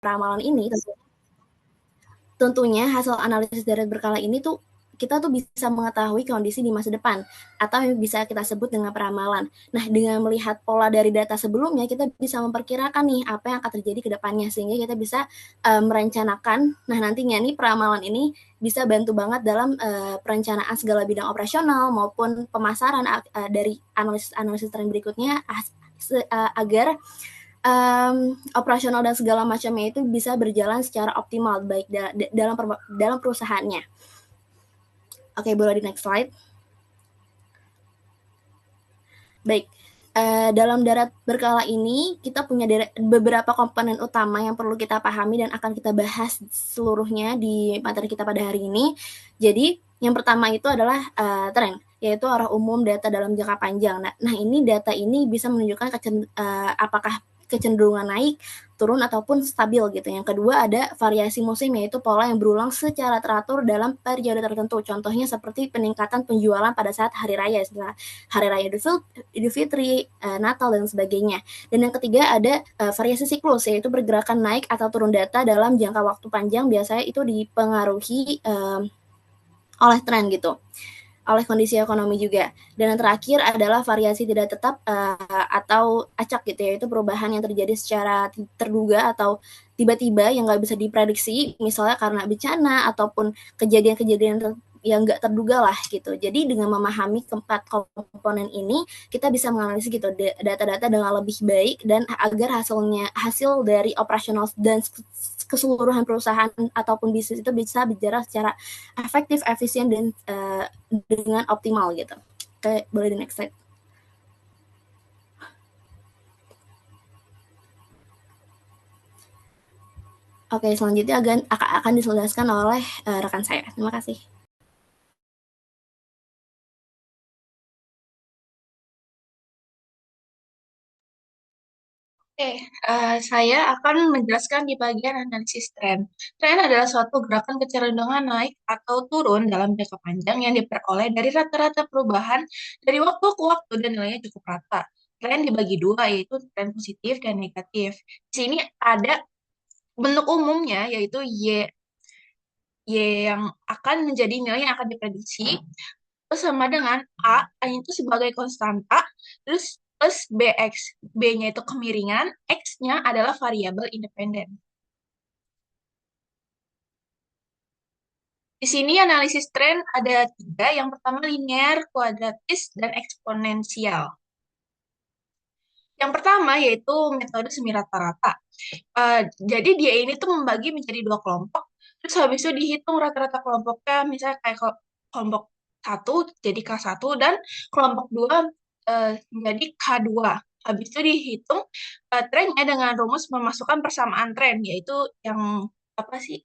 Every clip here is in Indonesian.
peramalan ini tentunya hasil analisis dari berkala ini tuh kita tuh bisa mengetahui kondisi di masa depan atau yang bisa kita sebut dengan peramalan. Nah, dengan melihat pola dari data sebelumnya, kita bisa memperkirakan nih apa yang akan terjadi ke depannya sehingga kita bisa merencanakan. Nah, nantinya nih peramalan ini bisa bantu banget dalam perencanaan segala bidang operasional maupun pemasaran dari analisis-analisis tren berikutnya agar operasional dan segala macamnya itu bisa berjalan secara optimal baik dalam perusahaannya. Oke, boleh di next slide. Baik, dalam darat berkala ini kita punya beberapa komponen utama yang perlu kita pahami dan akan kita bahas seluruhnya di materi kita pada hari ini. Jadi yang pertama itu adalah tren, yaitu arah umum data dalam jangka panjang. Nah ini data ini bisa menunjukkan apakah kecenderungan naik, turun ataupun stabil gitu. Yang kedua ada variasi musim, yaitu pola yang berulang secara teratur dalam periode tertentu. Contohnya seperti peningkatan penjualan pada saat hari raya, setelah hari raya Idul Fitri, Natal dan sebagainya. Dan yang ketiga ada variasi siklus, yaitu pergerakan naik atau turun data dalam jangka waktu panjang, biasanya itu dipengaruhi oleh tren gitu, oleh kondisi ekonomi juga. Dan yang terakhir adalah variasi tidak tetap atau acak gitu, yaitu perubahan yang terjadi secara terduga atau tiba-tiba yang nggak bisa diprediksi, misalnya karena bencana ataupun kejadian-kejadian yang nggak terduga lah gitu. Jadi dengan memahami keempat komponen ini, kita bisa menganalisis gitu data-data dengan lebih baik dan agar hasil dari operasional dan keseluruhan perusahaan ataupun bisnis itu bisa berjalan secara efektif, efisien dan dengan optimal gitu. Oke, boleh di next slide. Oke, selanjutnya akan dijelaskan oleh rekan saya. Terima kasih. Oke, saya akan menjelaskan di bagian analisis tren. Tren adalah suatu gerakan kecenderungan naik atau turun dalam jangka panjang yang diperoleh dari rata-rata perubahan dari waktu ke waktu dan nilainya cukup rata. Tren dibagi dua, yaitu tren positif dan negatif. Di sini ada bentuk umumnya, yaitu Y yang akan menjadi nilai yang akan diprediksi, terus sama dengan A itu sebagai konstanta, terus plus BX. B-nya itu kemiringan, X-nya adalah variabel independen. Di sini analisis tren ada tiga. Yang pertama linear, kuadratis, dan eksponensial. Yang pertama yaitu metode semi rata-rata. Jadi dia ini tuh membagi menjadi dua kelompok, terus habis itu dihitung rata-rata kelompoknya, misalnya kayak kelompok satu jadi K1 dan kelompok dua jadi K2. Habis itu dihitung trennya dengan rumus memasukkan persamaan tren, yaitu yang apa sih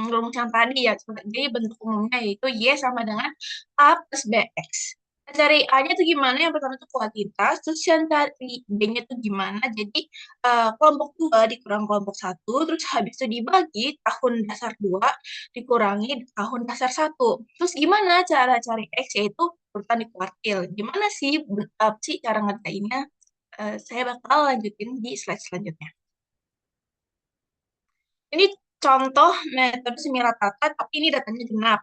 rumus yang tadi ya. Jadi bentuk umumnya yaitu Y sama dengan A plus BX. Cari A-nya tuh gimana? Yang pertama itu kuantitas, terus yang cari B-nya tuh gimana? Jadi kelompok dua dikurang kelompok satu, terus habis itu dibagi tahun dasar dua dikurangi tahun dasar satu. Terus gimana cara cari X, yaitu urutan di kuartil? Gimana sih apa sih cara ngerjainnya? Saya bakal lanjutin di slide selanjutnya. Ini contoh metode semi rata-rata, tapi ini datanya genap.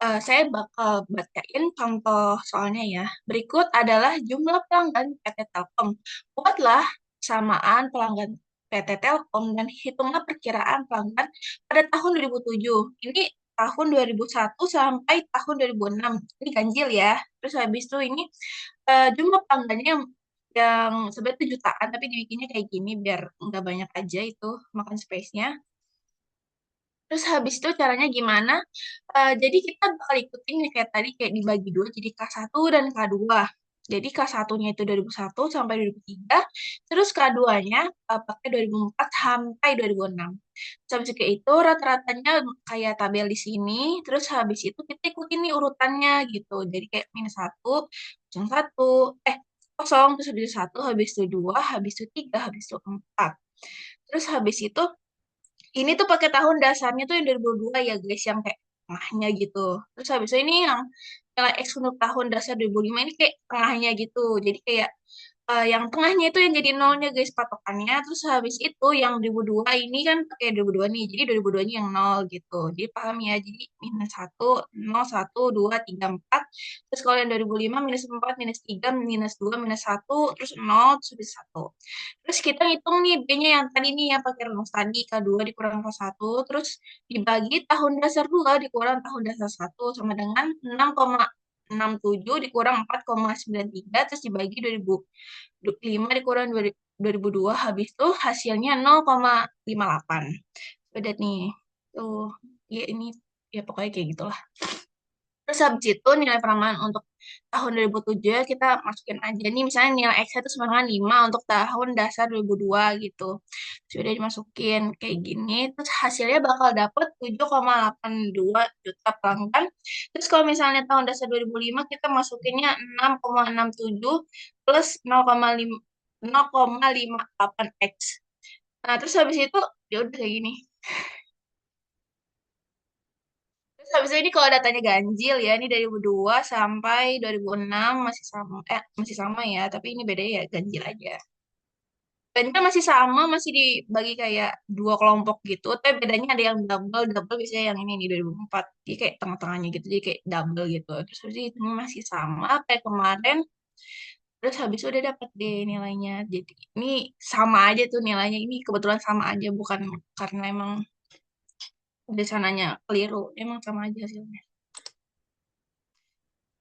Saya bakal bacain contoh soalnya ya. Berikut adalah jumlah pelanggan PT Telkom. Buatlah samaan pelanggan PT Telkom dan hitunglah perkiraan pelanggan pada tahun 2007. Ini tahun 2001 sampai tahun 2006. Ini ganjil ya. Terus habis itu ini jumlah pelanggannya yang sebenarnya itu jutaan, tapi dibikinnya kayak gini biar nggak banyak aja itu makan space-nya. Terus habis itu caranya gimana? Jadi kita bakal ikutin ya kayak tadi kayak dibagi dua jadi K1 dan K2. Jadi K1-nya itu 2001 sampai 2003, terus K2-nya pakai 2004 sampai 2006. Terus habis itu rata-ratanya kayak tabel di sini, terus habis itu kita ikutin nih urutannya gitu. Jadi kayak minus 1, kosong 1, kosong, terus habis itu 1, habis itu 2, habis itu 3, habis itu 4. Terus habis itu ini tuh pakai tahun dasarnya tuh yang 2002 ya guys, yang kayak tengahnya gitu. Terus habis itu ini yang nilai X untuk tahun dasar 2005 ini kayak tengahnya gitu. Jadi kayak yang tengahnya itu yang jadi nolnya guys patokannya. Terus habis itu yang 2002 ini kan pakai 2002 nih. Jadi 2002 nya yang nol gitu. Jadi paham ya. Jadi minus satu, nol, satu, dua, tiga, empat. Terus kalau yang 2005 minus empat, minus tiga, minus dua, minus satu, terus nol, terus habis satu. Terus kita hitung nih B-nya yang tadi nih yang pakai rumus tadi K2 dikurang K1. Terus dibagi tahun dasar 2 dikurang tahun dasar satu sama dengan 6,67 dikurang 4,93 terus dibagi 2005 dikurang 2002 habis itu hasilnya 0,58. Udah nih. Tuh, ya ini ya pokoknya kayak gitulah. Terus habis itu nilai peramahan untuk tahun 2007 ya kita masukin aja nih misalnya nilai X itu sama dengan 5 untuk tahun dasar 2002 gitu. Sudah dimasukin kayak gini terus hasilnya bakal dapet 7,82 juta pelanggan. Terus kalau misalnya tahun dasar 2005 kita masukinnya 6,67 plus 0,5 0,58 X. Nah, terus habis itu ya udah kayak gini. Terus habis itu ini kalau datanya ganjil ya, ini dari 2002 sampai 2006 masih sama ya, tapi ini bedanya ya ganjil aja. Ganjil masih sama, masih dibagi kayak dua kelompok gitu, tapi bedanya ada yang double, double biasanya yang ini di 2004. Jadi kayak tengah-tengahnya gitu, jadi kayak double gitu. Terus habis itu ini masih sama kayak kemarin, terus habis itu udah dapet deh nilainya. Jadi ini sama aja tuh nilainya, ini kebetulan sama aja, bukan karena emang di sananya keliru, emang sama aja hasilnya.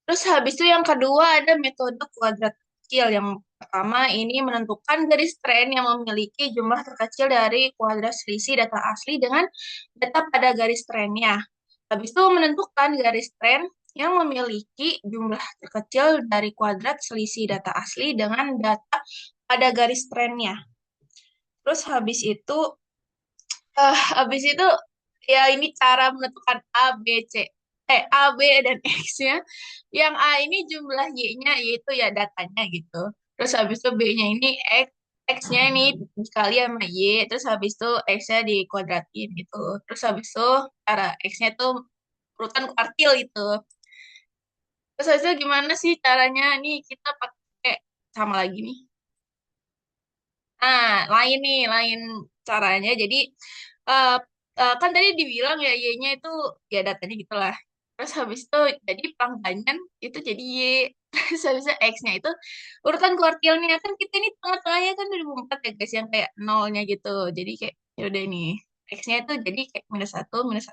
Terus habis itu yang kedua ada metode kuadrat kecil. Yang pertama ini menentukan garis tren yang memiliki jumlah terkecil dari kuadrat selisih data asli dengan data pada garis trennya. Habis itu menentukan garis tren yang memiliki jumlah terkecil dari kuadrat selisih data asli dengan data pada garis trennya. Terus habis itu ya ini cara menentukan A, B, C. A, B, dan X-nya. Yang A ini jumlah Y-nya, yaitu ya datanya gitu. Terus habis itu B-nya ini X, X-nya ini dikali sama Y, terus habis itu X-nya dikuadratin gitu. Terus habis itu cara X-nya tuh urutan kuartil gitu. Terus habis itu gimana sih caranya? Nih kita pakai sama lagi nih. Nah, lain nih, lain caranya. Jadi, eh kan tadi dibilang ya Y-nya itu ya datanya gitulah. Terus habis itu jadi panggangan itu jadi Y. Terus habis itu X-nya itu urutan kuartilnya. Kan kita ini tengah-tengahnya kan 2004 ya guys, yang kayak nolnya gitu. Jadi kayak ya udah ini. X-nya itu jadi kayak minus satu, minus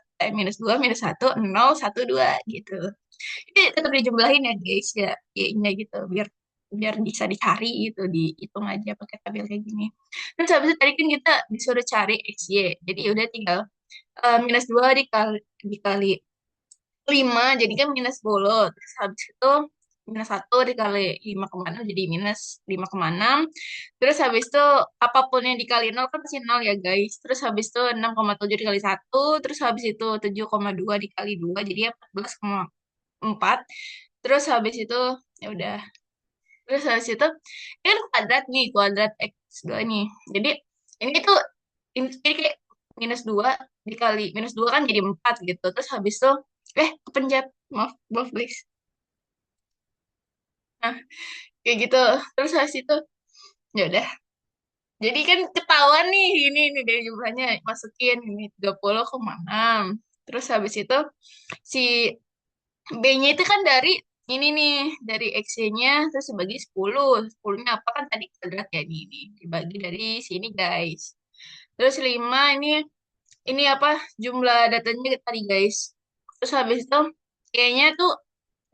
dua, minus satu, nol, satu, dua gitu. Ini tetap dijumlahin ya guys ya Y-nya gitu biar biar bisa dicari gitu dihitung aja pakai tabel kayak gini. Terus habis itu tadi kan kita disuruh cari XY. Jadi ya udah tinggal minus 2 dikali 5 jadi kan minus 10. Terus habis itu minus satu dikali 5,6 jadi minus 5,6. Terus habis itu apapun yang dikali nol kan pasti nol ya guys. Terus habis itu 6,7 dikali satu. Terus habis itu 7,2 dikali 2 jadi ya 14,4. Terus habis itu ya udah. Terus habis itu ini kan kuadrat nih, kuadrat X2 nih. Jadi ini tuh ini kayak minus 2 dikali minus 2 kan jadi 4 gitu. Terus habis itu kepencet. Maaf, maaf guys. Nah, kayak gitu. Terus habis itu ya udah. Jadi kan ketahuan nih ini dari jumlahnya masukin ini 30,6. Terus habis itu si B-nya itu kan dari ini nih, dari X-nya terus dibagi 10. 10-nya apa kan tadi kuadrat ya ini. Dibagi dari sini guys. Terus 5 ini apa jumlah datanya tadi guys. Terus habis itu kayaknya tuh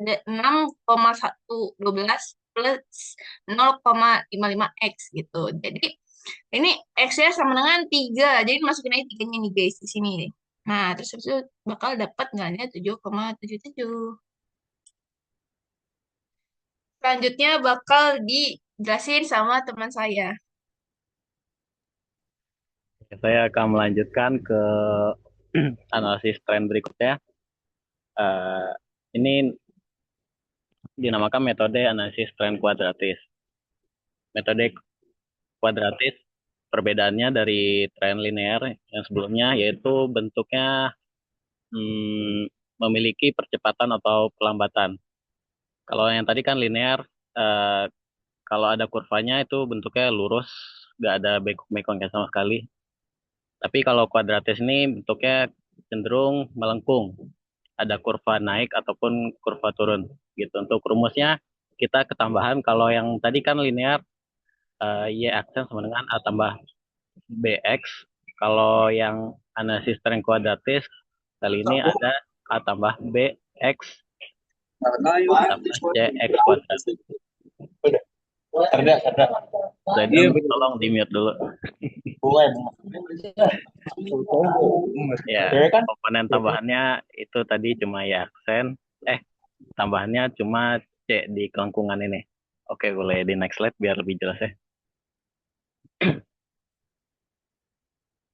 6,112 plus 0,55 X gitu. Jadi ini X-nya sama dengan 3. Jadi masukin aja 3-nya nih guys di sini. Nah, terus habis itu bakal dapat nilainya 7,77. Selanjutnya bakal dijelasin sama teman saya. Saya akan melanjutkan ke analisis tren berikutnya. Eh, ini dinamakan metode analisis tren kuadratis. Metode kuadratis perbedaannya dari tren linear yang sebelumnya yaitu bentuknya memiliki percepatan atau pelambatan. Kalau yang tadi kan linear, eh, kalau ada kurvanya itu bentuknya lurus, nggak ada bengkok-bengkoknya sama sekali. Tapi kalau kuadratis ini bentuknya cenderung melengkung, ada kurva naik ataupun kurva turun gitu. Untuk rumusnya kita ketambahan, kalau yang tadi kan linear, y aksen sama dengan a tambah bx. Kalau yang analisis tren kuadratis kali ini ada a tambah bx tambah cx kuadrat. Jadi tolong di mute dulu. Ya, komponen tambahannya itu tadi cuma ya aksen, tambahannya cuma C di kelengkungan ini. Oke, boleh di next slide biar lebih jelas ya.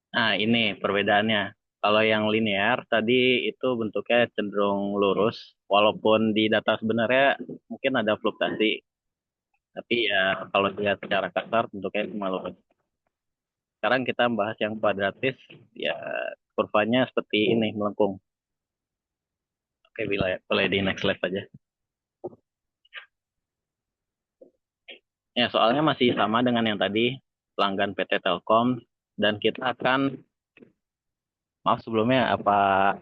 Nah, ini perbedaannya. Kalau yang linear tadi itu bentuknya cenderung lurus, walaupun di data sebenarnya mungkin ada fluktuasi. Tapi ya kalau dilihat secara kasar bentuknya cuma lurus. Sekarang kita bahas yang kuadratis, ya kurvanya seperti ini, melengkung. Oke, boleh di next slide aja. Ya, soalnya masih sama dengan yang tadi, pelanggan PT Telkom, dan kita akan, maaf sebelumnya, apa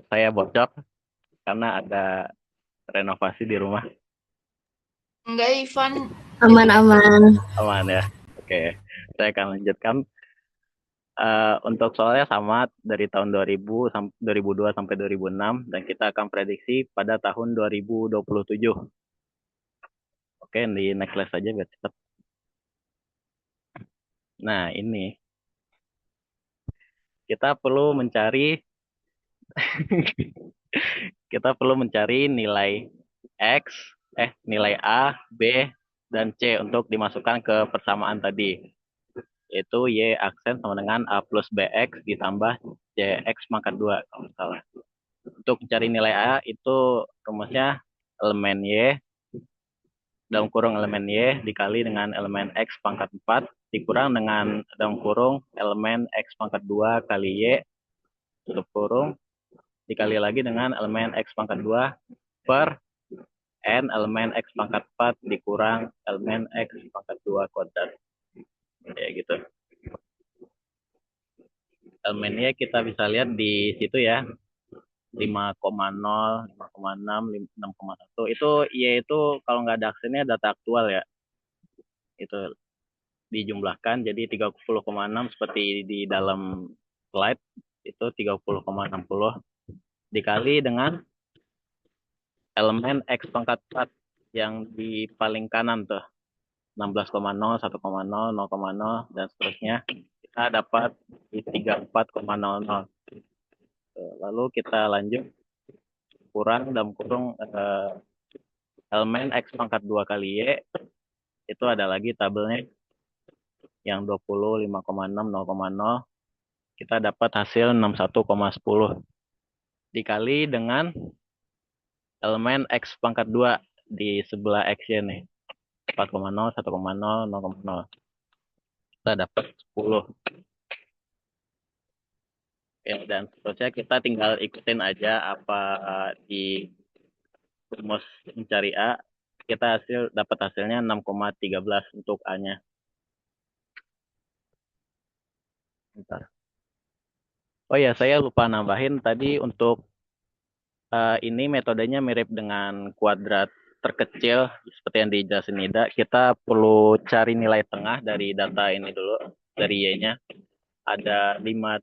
saya bocor, karena ada renovasi di rumah. Enggak, Ivan. Aman-aman. Aman ya. Oke, saya akan lanjutkan. Untuk soalnya sama dari tahun 2002 sampai 2006, dan kita akan prediksi pada tahun 2027. Oke, di next slide saja biar cepat. Nah, ini kita perlu mencari nilai X, nilai A, B, dan C untuk dimasukkan ke persamaan tadi. Yaitu Y aksen sama dengan A plus BX ditambah CX pangkat 2 kalau salah. Untuk mencari nilai A itu rumusnya elemen Y dalam kurung elemen Y dikali dengan elemen X pangkat 4 dikurang dengan dalam kurung elemen X pangkat 2 kali Y tutup kurung dikali lagi dengan elemen X pangkat 2 per N elemen X pangkat 4 dikurang elemen X pangkat 2 kuadrat. Ya gitu. Elemennya kita bisa lihat di situ ya. 5,0, 5,6, 6,1. Itu Y itu kalau nggak ada aksennya data aktual ya. Itu dijumlahkan jadi 30,6 seperti di dalam slide itu 30,60 dikali dengan elemen X pangkat 4 yang di paling kanan tuh 16,0, 1,0, 0,0 dan seterusnya kita dapat di 34,00. Lalu kita lanjut kurang dalam kurung elemen X pangkat 2 kali Y itu ada lagi tabelnya yang 25,6, 0,0 kita dapat hasil 61,10 dikali dengan elemen X pangkat 2 di sebelah X-nya nih 4,0, 1,0, 0,0 kita dapat 10 ya, dan seterusnya kita tinggal ikutin aja apa di rumus mencari A kita dapat hasilnya 6,13 untuk A-nya. Bentar. Oh ya, saya lupa nambahin tadi untuk ini metodenya mirip dengan kuadrat terkecil seperti yang dijelasin Nida. Kita perlu cari nilai tengah dari data ini dulu, dari Y-nya. Ada 5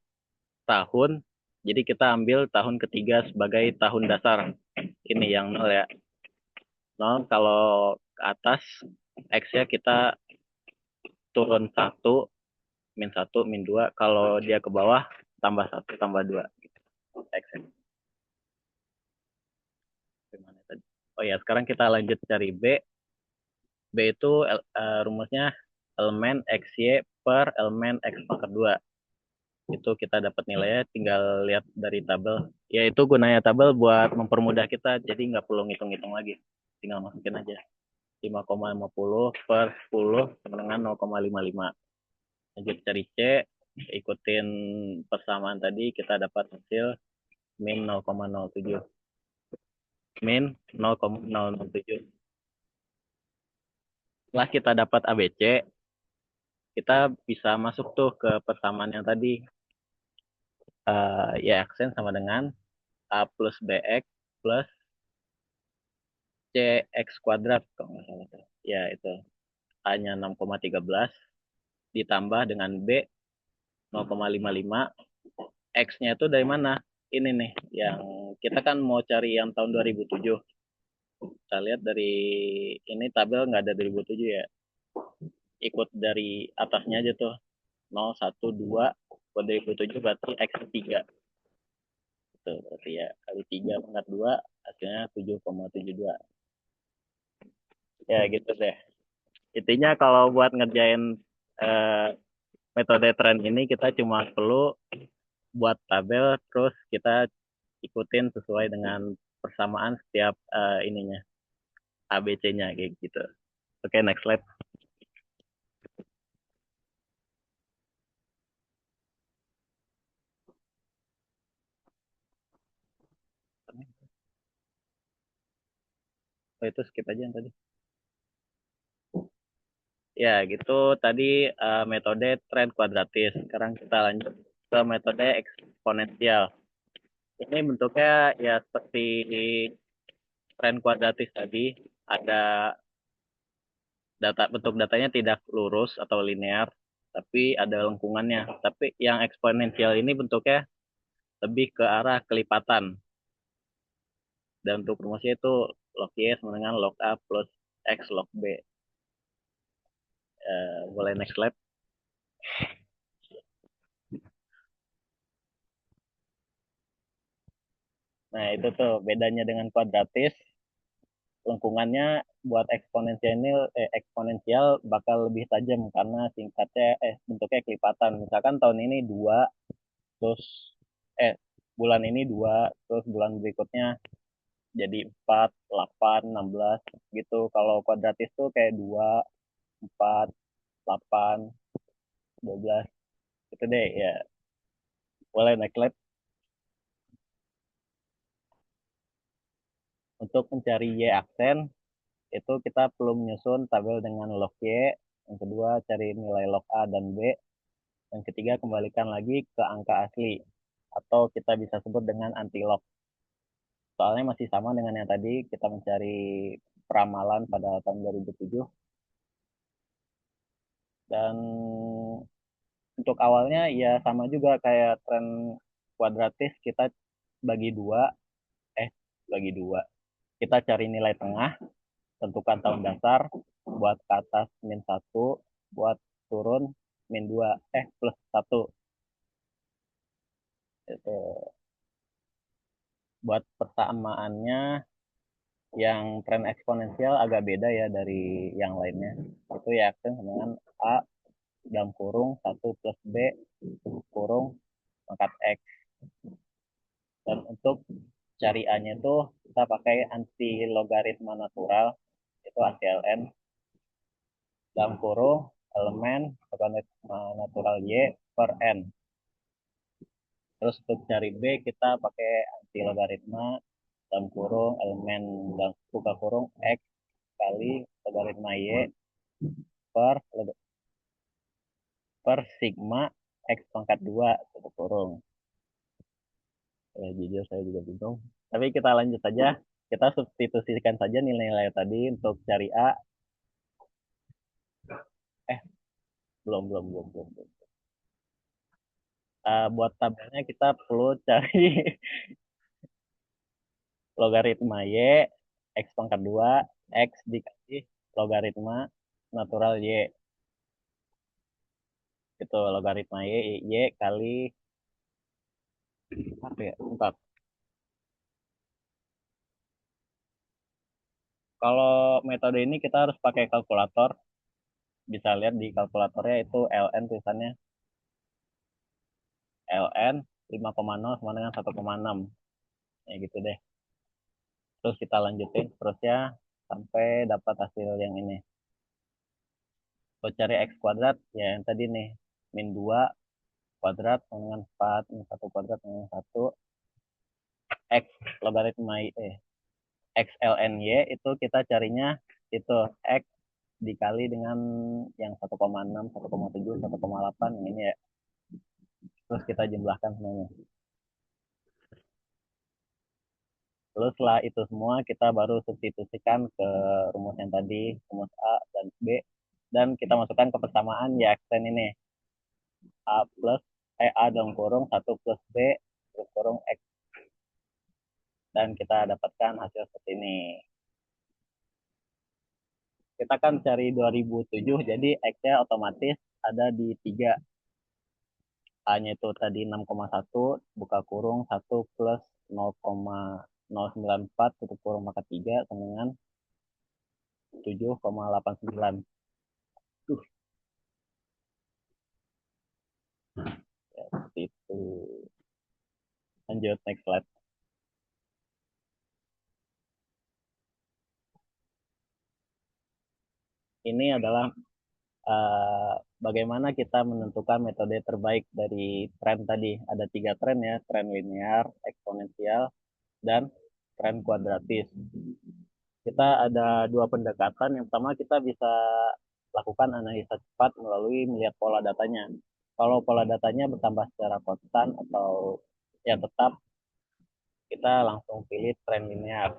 tahun, jadi kita ambil tahun ketiga sebagai tahun dasar. Ini yang 0 ya. 0 kalau ke atas, X-nya kita turun 1, min 1, min 2. Kalau dia ke bawah, tambah 1, tambah 2. X-nya. Oh ya, sekarang kita lanjut cari B. B itu rumusnya elemen XY per elemen X pangkat 2. Itu kita dapat nilainya, tinggal lihat dari tabel. Ya itu gunanya tabel buat mempermudah kita, jadi nggak perlu ngitung-ngitung lagi. Tinggal masukin aja. 5,50 per 10 sama dengan 0,55. Lanjut cari C, ikutin persamaan tadi, kita dapat hasil min 0,07. Min 0,007. Setelah kita dapat ABC, kita bisa masuk tuh ke persamaan yang tadi. Y aksen sama dengan A plus BX plus CX kuadrat, kalau nggak salah tuh. Ya, itu. A-nya 6,13 ditambah dengan B 0,55. X-nya itu dari mana? Ini nih, yang kita kan mau cari yang tahun 2007. Kita lihat dari ini tabel nggak ada 2007 ya. Ikut dari atasnya aja tuh. 0, 1, 2. Buat 2007 berarti X3. Itu berarti ya kali 3 pangkat 2 hasilnya 7,72. Ya gitu deh. Intinya kalau buat ngerjain eh, metode tren ini kita cuma perlu buat tabel terus kita ikutin sesuai dengan persamaan setiap ininya ABC-nya kayak gitu. Oke, next slide. Oh, itu skip aja yang tadi. Ya, gitu tadi metode tren kuadratis. Sekarang kita lanjut ke metode eksponensial. Ini bentuknya ya seperti tren kuadratis tadi. Ada bentuk datanya tidak lurus atau linear, tapi ada lengkungannya. Tapi yang eksponensial ini bentuknya lebih ke arah kelipatan. Dan untuk rumusnya itu log Y sama dengan log A plus X log B. Boleh next slide. Nah, itu tuh bedanya dengan kuadratis. Lengkungannya buat eksponensial bakal lebih tajam karena bentuknya kelipatan. Misalkan tahun ini 2, terus bulan ini 2, terus bulan berikutnya jadi 4, 8, 16 gitu. Kalau kuadratis tuh kayak 2, 4, 8, 12 gitu deh ya. Boleh next slide. Untuk mencari Y aksen, itu kita perlu menyusun tabel dengan log Y. Yang kedua, cari nilai log A dan B. Yang ketiga, kembalikan lagi ke angka asli. Atau kita bisa sebut dengan anti-log. Soalnya masih sama dengan yang tadi, kita mencari peramalan pada tahun 2007. Dan untuk awalnya ya sama juga kayak tren kuadratis, kita bagi dua, eh bagi dua. Kita cari nilai tengah, tentukan tahun dasar, buat ke atas -1, buat turun -2, plus 1. Itu buat persamaannya yang tren eksponensial agak beda ya dari yang lainnya. Itu ya aksen dengan A dalam kurung 1 plus B kurung pangkat X. Dan untuk cari A-nya itu kita pakai anti logaritma natural, itu ACLN, dalam kurung elemen logaritma natural Y per N. Terus untuk cari B kita pakai anti logaritma dalam kurung elemen dalam buka kurung X kali logaritma Y per sigma X pangkat 2 tutup kurung. Jujur saya juga bingung. Tapi kita lanjut saja. Kita substitusikan saja nilai-nilai tadi untuk cari A. Belum, belum, belum, belum, belum. Buat tabelnya kita perlu cari logaritma Y, X pangkat 2, X dikasih logaritma natural Y. Itu logaritma Y kali, apa ya, 4. Kalau metode ini kita harus pakai kalkulator. Bisa lihat di kalkulatornya itu ln tulisannya. ln 5,0 sama dengan 1,6. Ya gitu deh. Terus kita lanjutin terusnya sampai dapat hasil yang ini. Kalau cari X kuadrat, ya yang tadi nih. -2 kuadrat sama dengan 4, -1 kuadrat sama dengan 1. X logaritma X ln Y itu kita carinya itu X dikali dengan yang 1,6, 1,7, 1,8 yang ini ya. Terus kita jumlahkan semuanya. Terus setelah itu semua kita baru substitusikan ke rumus yang tadi, rumus A dan B, dan kita masukkan ke persamaan ya aksen ini. A plus A dalam kurung 1 plus B dalam kurung X. Dan kita dapatkan hasil seperti ini. Kita kan cari 2007, jadi X-nya otomatis ada di 3. A-nya itu tadi 6,1, buka kurung 1 plus 0,094, tutup kurung maka 3, sama dengan 7,89. Ya, seperti itu. Lanjut, next slide. Ini adalah bagaimana kita menentukan metode terbaik dari tren tadi. Ada 3 tren ya, tren linear, eksponensial, dan tren kuadratis. Kita ada 2 pendekatan. Yang pertama kita bisa lakukan analisa cepat melalui melihat pola datanya. Kalau pola datanya bertambah secara konstan atau ya tetap, kita langsung pilih tren linear.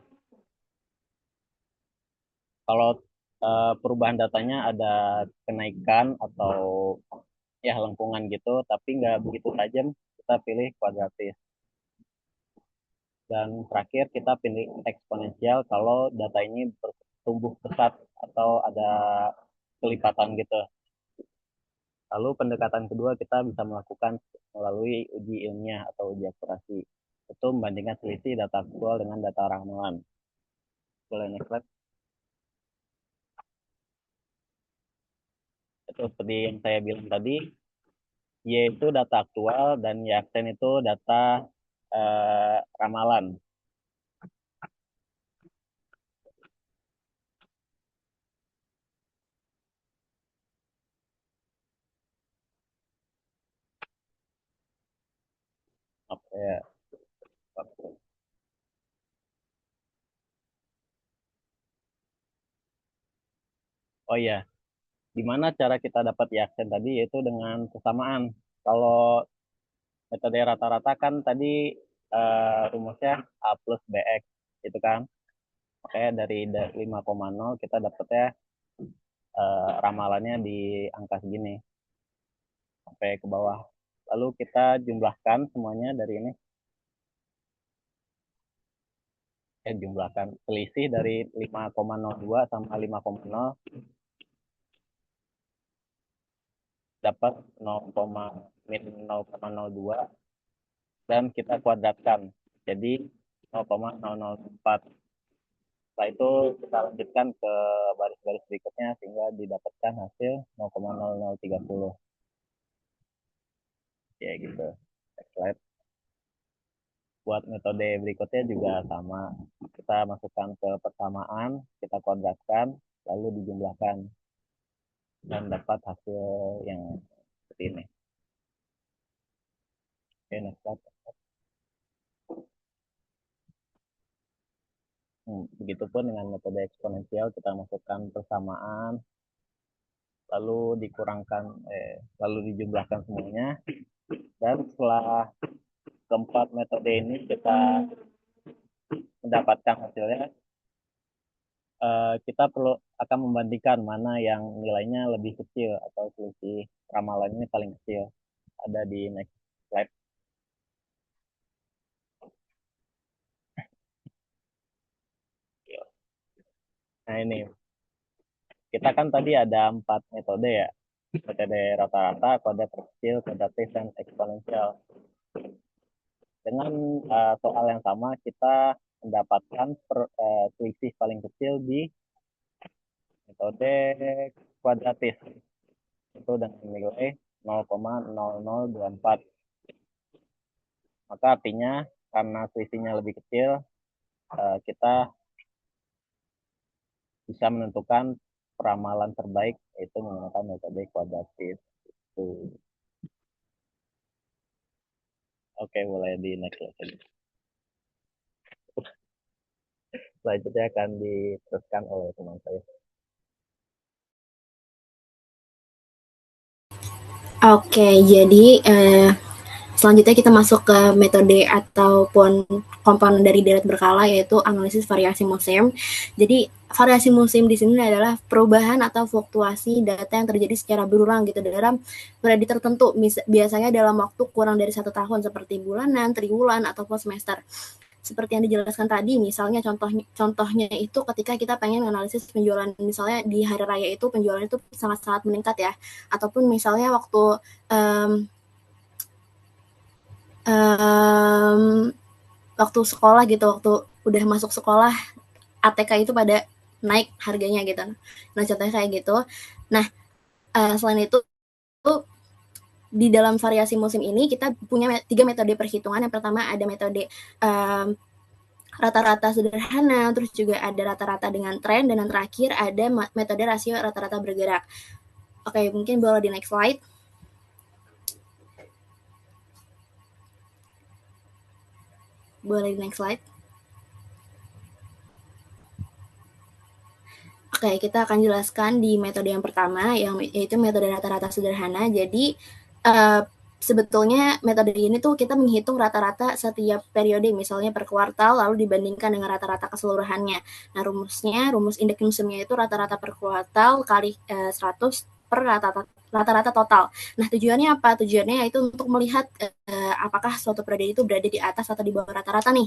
Kalau perubahan datanya ada kenaikan atau ya lengkungan gitu, tapi nggak begitu tajam, kita pilih kuadratis. Dan terakhir kita pilih eksponensial kalau data ini bertumbuh pesat atau ada kelipatan gitu. Lalu pendekatan kedua kita bisa melakukan melalui uji ilmiah atau uji akurasi. Itu membandingkan selisih data aktual dengan data ramalan. Boleh next slide. Itu seperti yang saya bilang tadi, Y itu data aktual dan Y aksen itu data ramalan. Oke. Oh iya, gimana cara kita dapat Y aksen tadi yaitu dengan persamaan. Kalau metode rata-rata kan tadi rumusnya A plus BX itu kan. Oke, dari 5,0 kita dapatnya ramalannya di angka segini sampai ke bawah. Lalu kita jumlahkan semuanya dari ini. Jumlahkan selisih dari 5,02 sama 5,0 dapat 0,02 dan kita kuadratkan jadi 0,004. Setelah itu kita lanjutkan ke baris-baris berikutnya sehingga didapatkan hasil 0,0030. Ya gitu. Next slide. Buat metode berikutnya juga sama. Kita masukkan ke persamaan, kita kuadratkan, lalu dijumlahkan dan dapat hasil yang seperti ini. Oke, next slide. Begitupun dengan metode eksponensial, kita masukkan persamaan, lalu dikurangkan, lalu dijumlahkan semuanya, dan setelah keempat metode ini kita mendapatkan hasilnya, kita perlu akan membandingkan mana yang nilainya lebih kecil atau selisih ramalannya paling kecil. Ada di next slide. Nah ini, kita kan tadi ada 4 metode ya. Metode rata-rata, kode terkecil, kuadratis, dan eksponensial. Dengan soal yang sama, kita mendapatkan selisih paling kecil di metode kuadratis. Itu dengan nilai 0,0024. Maka artinya karena selisihnya lebih kecil, kita bisa menentukan peramalan terbaik yaitu menggunakan metode kuadratis. Itu. Oke, boleh di next slide. Selanjutnya akan diteruskan oleh teman saya. Oke, jadi selanjutnya kita masuk ke metode ataupun komponen dari deret berkala, yaitu analisis variasi musim. Jadi variasi musim di sini adalah perubahan atau fluktuasi data yang terjadi secara berulang gitu dalam periode tertentu, biasanya dalam waktu kurang dari 1 tahun seperti bulanan, triwulan, ataupun semester. Seperti yang dijelaskan tadi, misalnya contohnya itu ketika kita pengen analisis penjualan, misalnya di hari raya itu penjualan itu sangat-sangat meningkat ya, ataupun misalnya waktu waktu sekolah gitu, waktu udah masuk sekolah ATK itu pada naik harganya gitu. Nah contohnya kayak gitu. Nah selain itu di dalam variasi musim ini kita punya 3 metode perhitungan. Yang pertama ada metode rata-rata sederhana, terus juga ada rata-rata dengan tren, dan yang terakhir ada metode rasio rata-rata bergerak. Oke, mungkin boleh di next slide. Boleh di next slide. Oke, kita akan jelaskan di metode yang pertama, yaitu metode rata-rata sederhana. Jadi sebetulnya metode ini tuh kita menghitung rata-rata setiap periode, misalnya per kuartal, lalu dibandingkan dengan rata-rata keseluruhannya. Nah, rumus indeks musimnya itu rata-rata per kuartal kali 100 per rata-rata total. Nah, tujuannya apa? Tujuannya itu untuk melihat apakah suatu periode itu berada di atas atau di bawah rata-rata nih.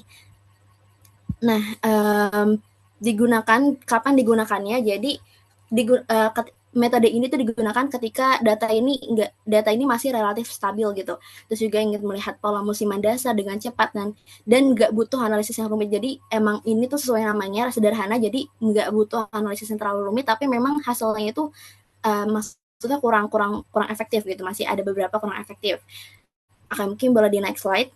Nah, kapan digunakannya? Jadi metode ini tuh digunakan ketika data ini masih relatif stabil gitu. Terus juga ingin melihat pola musiman dasar dengan cepat dan nggak butuh analisis yang rumit. Jadi emang ini tuh sesuai namanya sederhana, jadi nggak butuh analisis yang terlalu rumit, tapi memang hasilnya itu maksudnya kurang efektif gitu. Masih ada beberapa kurang efektif. Oke, mungkin boleh di next slide.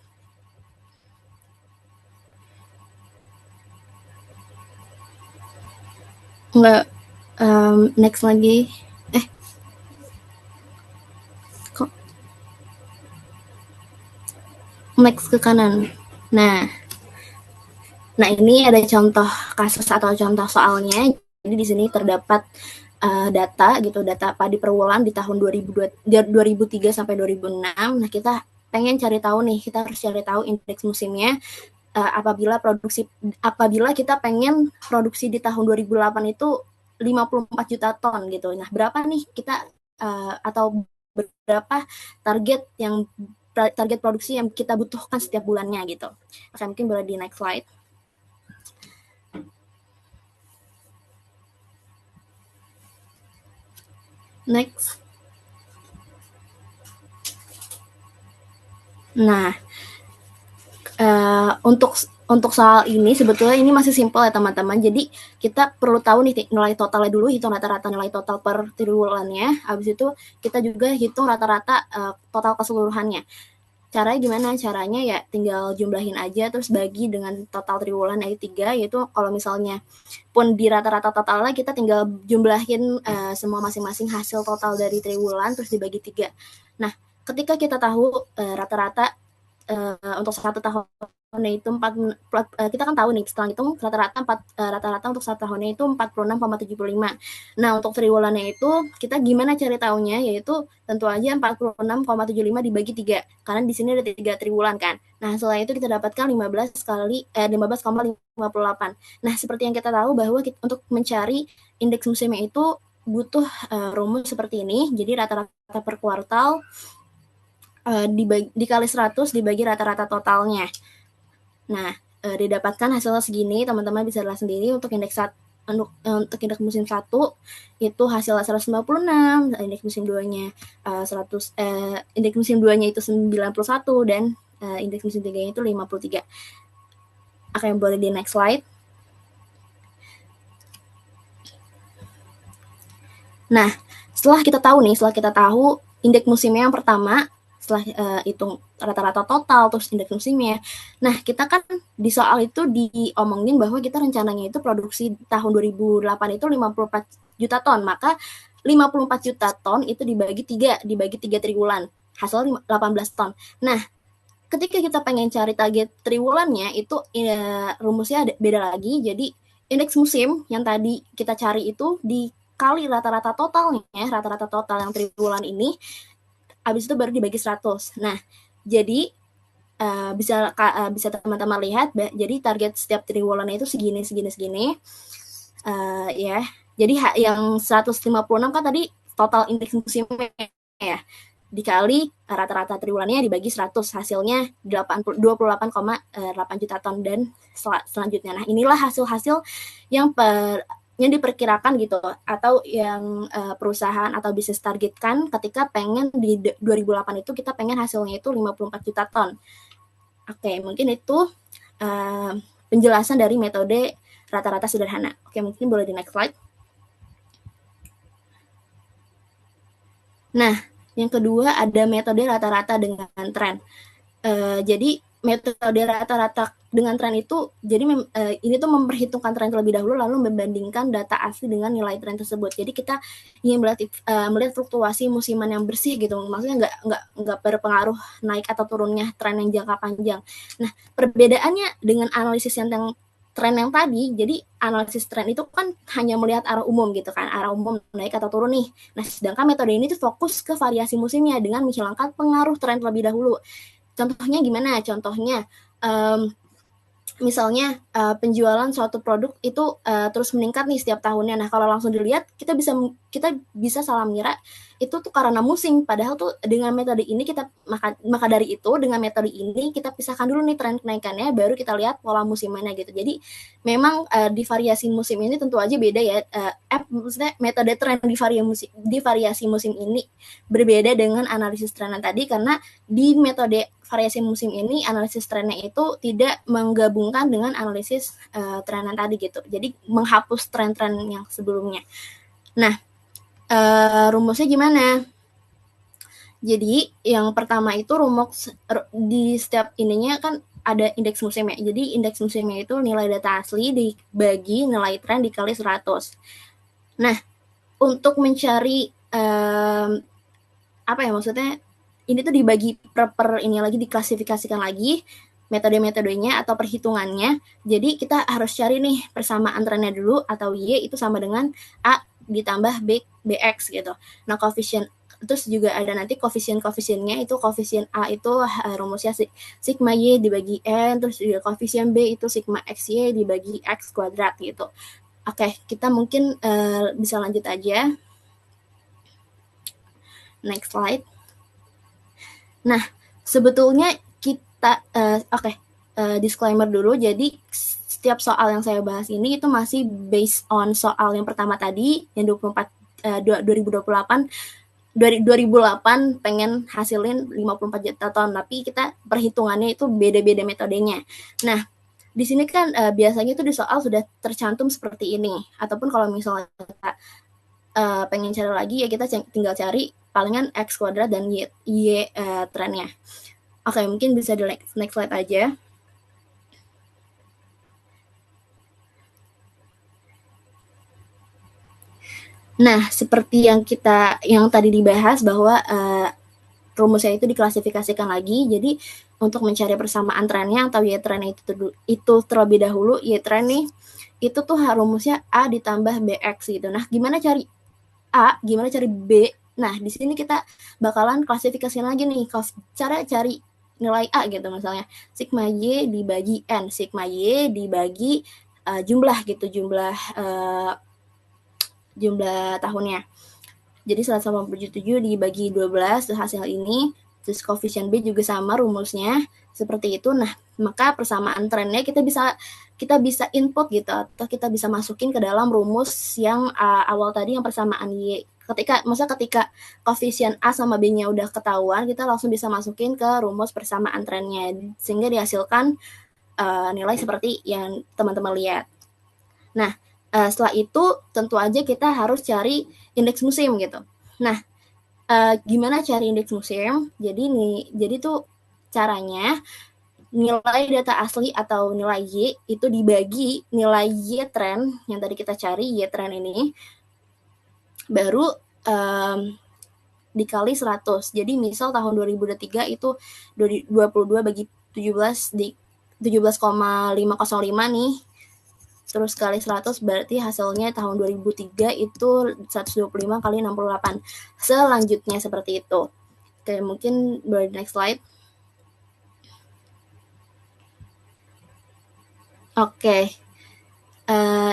Enggak, next lagi. Kok next ke kanan. Nah, ini ada contoh kasus atau contoh soalnya. Jadi di sini terdapat data padi per wulan di tahun 2003 sampai 2006. Nah, kita pengen cari tahu nih, kita harus cari tahu indeks musimnya apabila kita pengen produksi di tahun 2008 itu 54 juta ton gitu. Nah, berapa nih kita atau berapa target produksi yang kita butuhkan setiap bulannya gitu. Oke, mungkin boleh di next slide. Next. Nah, untuk soal ini sebetulnya ini masih simpel ya teman-teman. Jadi kita perlu tahu nih nilai totalnya dulu, hitung rata-rata nilai total per triwulannya. Habis itu kita juga hitung rata-rata total keseluruhannya. Caranya gimana? Caranya ya tinggal jumlahin aja, terus bagi dengan total triwulan yaitu 3, yaitu kalau misalnya pun di rata-rata totalnya kita tinggal jumlahin semua masing-masing hasil total dari triwulan, terus dibagi 3. Nah, ketika kita tahu rata-rata untuk 1 tahunnya itu kita kan tahu nih setelah hitung rata-rata untuk 1 tahunnya itu 46,75. Nah, untuk triwulannya itu kita gimana cari tahunya, yaitu tentu aja 46,75 dibagi 3, karena di sini ada 3 triwulan kan. Nah, setelah itu kita dapatkan 15,58. Nah, seperti yang kita tahu bahwa untuk mencari indeks musimnya itu butuh rumus seperti ini. Jadi rata-rata per kuartal dikali 100 dibagi rata-rata totalnya. Nah, didapatkan hasilnya segini, teman-teman bisa lihat sendiri. Untuk indeks musim 1 itu hasilnya 196, indeks musim 2-nya 100, indeks musim 2-nya itu 91, dan indeks musim 3-nya itu 53. Oke, boleh di next slide. Nah, setelah kita tahu indeks musimnya yang pertama, setelah hitung rata-rata total, terus indeks musimnya. Nah, kita kan di soal itu diomongin bahwa kita rencananya itu produksi tahun 2008 itu 54 juta ton, maka 54 juta ton itu dibagi 3 triwulan, hasil 18 ton. Nah, ketika kita pengen cari target triwulannya itu rumusnya beda lagi. Jadi indeks musim yang tadi kita cari itu dikali rata-rata totalnya, rata-rata total yang triwulan ini habis itu baru dibagi 100. Nah, jadi bisa teman-teman lihat, jadi target setiap triwulannya itu segini. Ya. Jadi yang 156 kan tadi total indeks musimnya ya. Dikali rata-rata triwulannya dibagi 100, hasilnya 28,8 juta ton dan selanjutnya. Nah, inilah hasil-hasil yang diperkirakan gitu, atau yang perusahaan atau bisnis targetkan ketika pengen di 2008 itu kita pengen hasilnya itu 54 juta ton. Oke, mungkin itu penjelasan dari metode rata-rata sederhana. Oke, mungkin boleh di next slide. Nah, yang kedua ada metode rata-rata dengan tren. Jadi metode rata-rata dengan tren itu, jadi ini tuh memperhitungkan tren terlebih dahulu lalu membandingkan data asli dengan nilai tren tersebut. Jadi kita ingin melihat fluktuasi musiman yang bersih gitu, maksudnya nggak berpengaruh naik atau turunnya tren yang jangka panjang. Nah, perbedaannya dengan analisis yang tren yang tadi, jadi analisis tren itu kan hanya melihat arah umum gitu kan, arah umum naik atau turun nih. Nah, sedangkan metode ini tuh fokus ke variasi musimnya dengan menghilangkan pengaruh tren terlebih dahulu. Contohnya gimana? Contohnya, misalnya penjualan suatu produk itu terus meningkat nih setiap tahunnya. Nah, kalau langsung dilihat kita bisa salah mengira itu tuh karena musim. Padahal tuh dengan metode ini maka dari itu dengan metode ini kita pisahkan dulu nih tren kenaikannya, baru kita lihat pola musimannya gitu. Jadi memang di variasi musim ini tentu aja beda ya. Maksudnya metode tren di variasi musim ini berbeda dengan analisis tren tadi, karena di metode variasi musim ini analisis trennya itu tidak menggabungkan dengan analisis trenan tadi gitu. Jadi menghapus tren-tren yang sebelumnya. Nah, rumusnya gimana? Jadi yang pertama itu rumus di setiap ininya kan ada indeks musimnya. Jadi indeks musimnya itu nilai data asli dibagi nilai tren dikali 100. Nah, untuk mencari apa ya maksudnya, ini tuh dibagi per ini lagi, diklasifikasikan lagi metode-metodenya atau perhitungannya. Jadi kita harus cari nih persamaan trennya dulu, atau Y itu sama dengan A ditambah BX gitu. Nah, koefisien terus juga ada nanti koefisien-koefisiennya, itu koefisien A itu rumusnya sigma Y dibagi N, terus juga koefisien B itu sigma XY dibagi X kuadrat gitu. Oke, kita mungkin bisa lanjut aja. Next slide. Nah, sebetulnya kita disclaimer dulu. Jadi setiap soal yang saya bahas ini itu masih based on soal yang pertama tadi yang 2008 pengen hasilin 54 juta ton, tapi kita perhitungannya itu beda-beda metodenya. Nah, di sini kan biasanya itu di soal sudah tercantum seperti ini, ataupun kalau misalnya kita pengen cari lagi ya kita tinggal cari palingan X kuadrat dan Y trennya. Oke, mungkin bisa di next slide aja. Nah, seperti yang tadi dibahas bahwa rumusnya itu diklasifikasikan lagi. Jadi untuk mencari persamaan trennya atau Y trennya itu terlebih dahulu, Y tren nih itu tuh rumusnya A ditambah BX gitu. Nah, gimana cari A, gimana cari B? Nah, di sini kita bakalan klasifikasi lagi nih, cara cari nilai A gitu, misalnya sigma Y dibagi N, sigma Y dibagi jumlah gitu, jumlah tahunnya. Jadi 187 dibagi 12 hasil ini, terus koefisien B juga sama rumusnya seperti itu. Nah, maka persamaan trennya kita bisa input gitu, atau kita bisa masukin ke dalam rumus yang awal tadi yang persamaan Y. Ketika koefisien A sama B-nya udah ketahuan, kita langsung bisa masukin ke rumus persamaan trennya, sehingga dihasilkan nilai seperti yang teman-teman lihat. Nah, setelah itu tentu aja kita harus cari indeks musim gitu. Nah, gimana cari indeks musim? Jadi tuh caranya nilai data asli atau nilai Y itu dibagi nilai Y tren yang tadi kita cari, Y tren ini baru dikali 100. Jadi misal tahun 2023 itu 22 bagi 17 di 17,505 nih. Terus kali 100 berarti hasilnya tahun 2003 itu 125 kali 68. Selanjutnya seperti itu. Oke, mungkin next slide. Oke,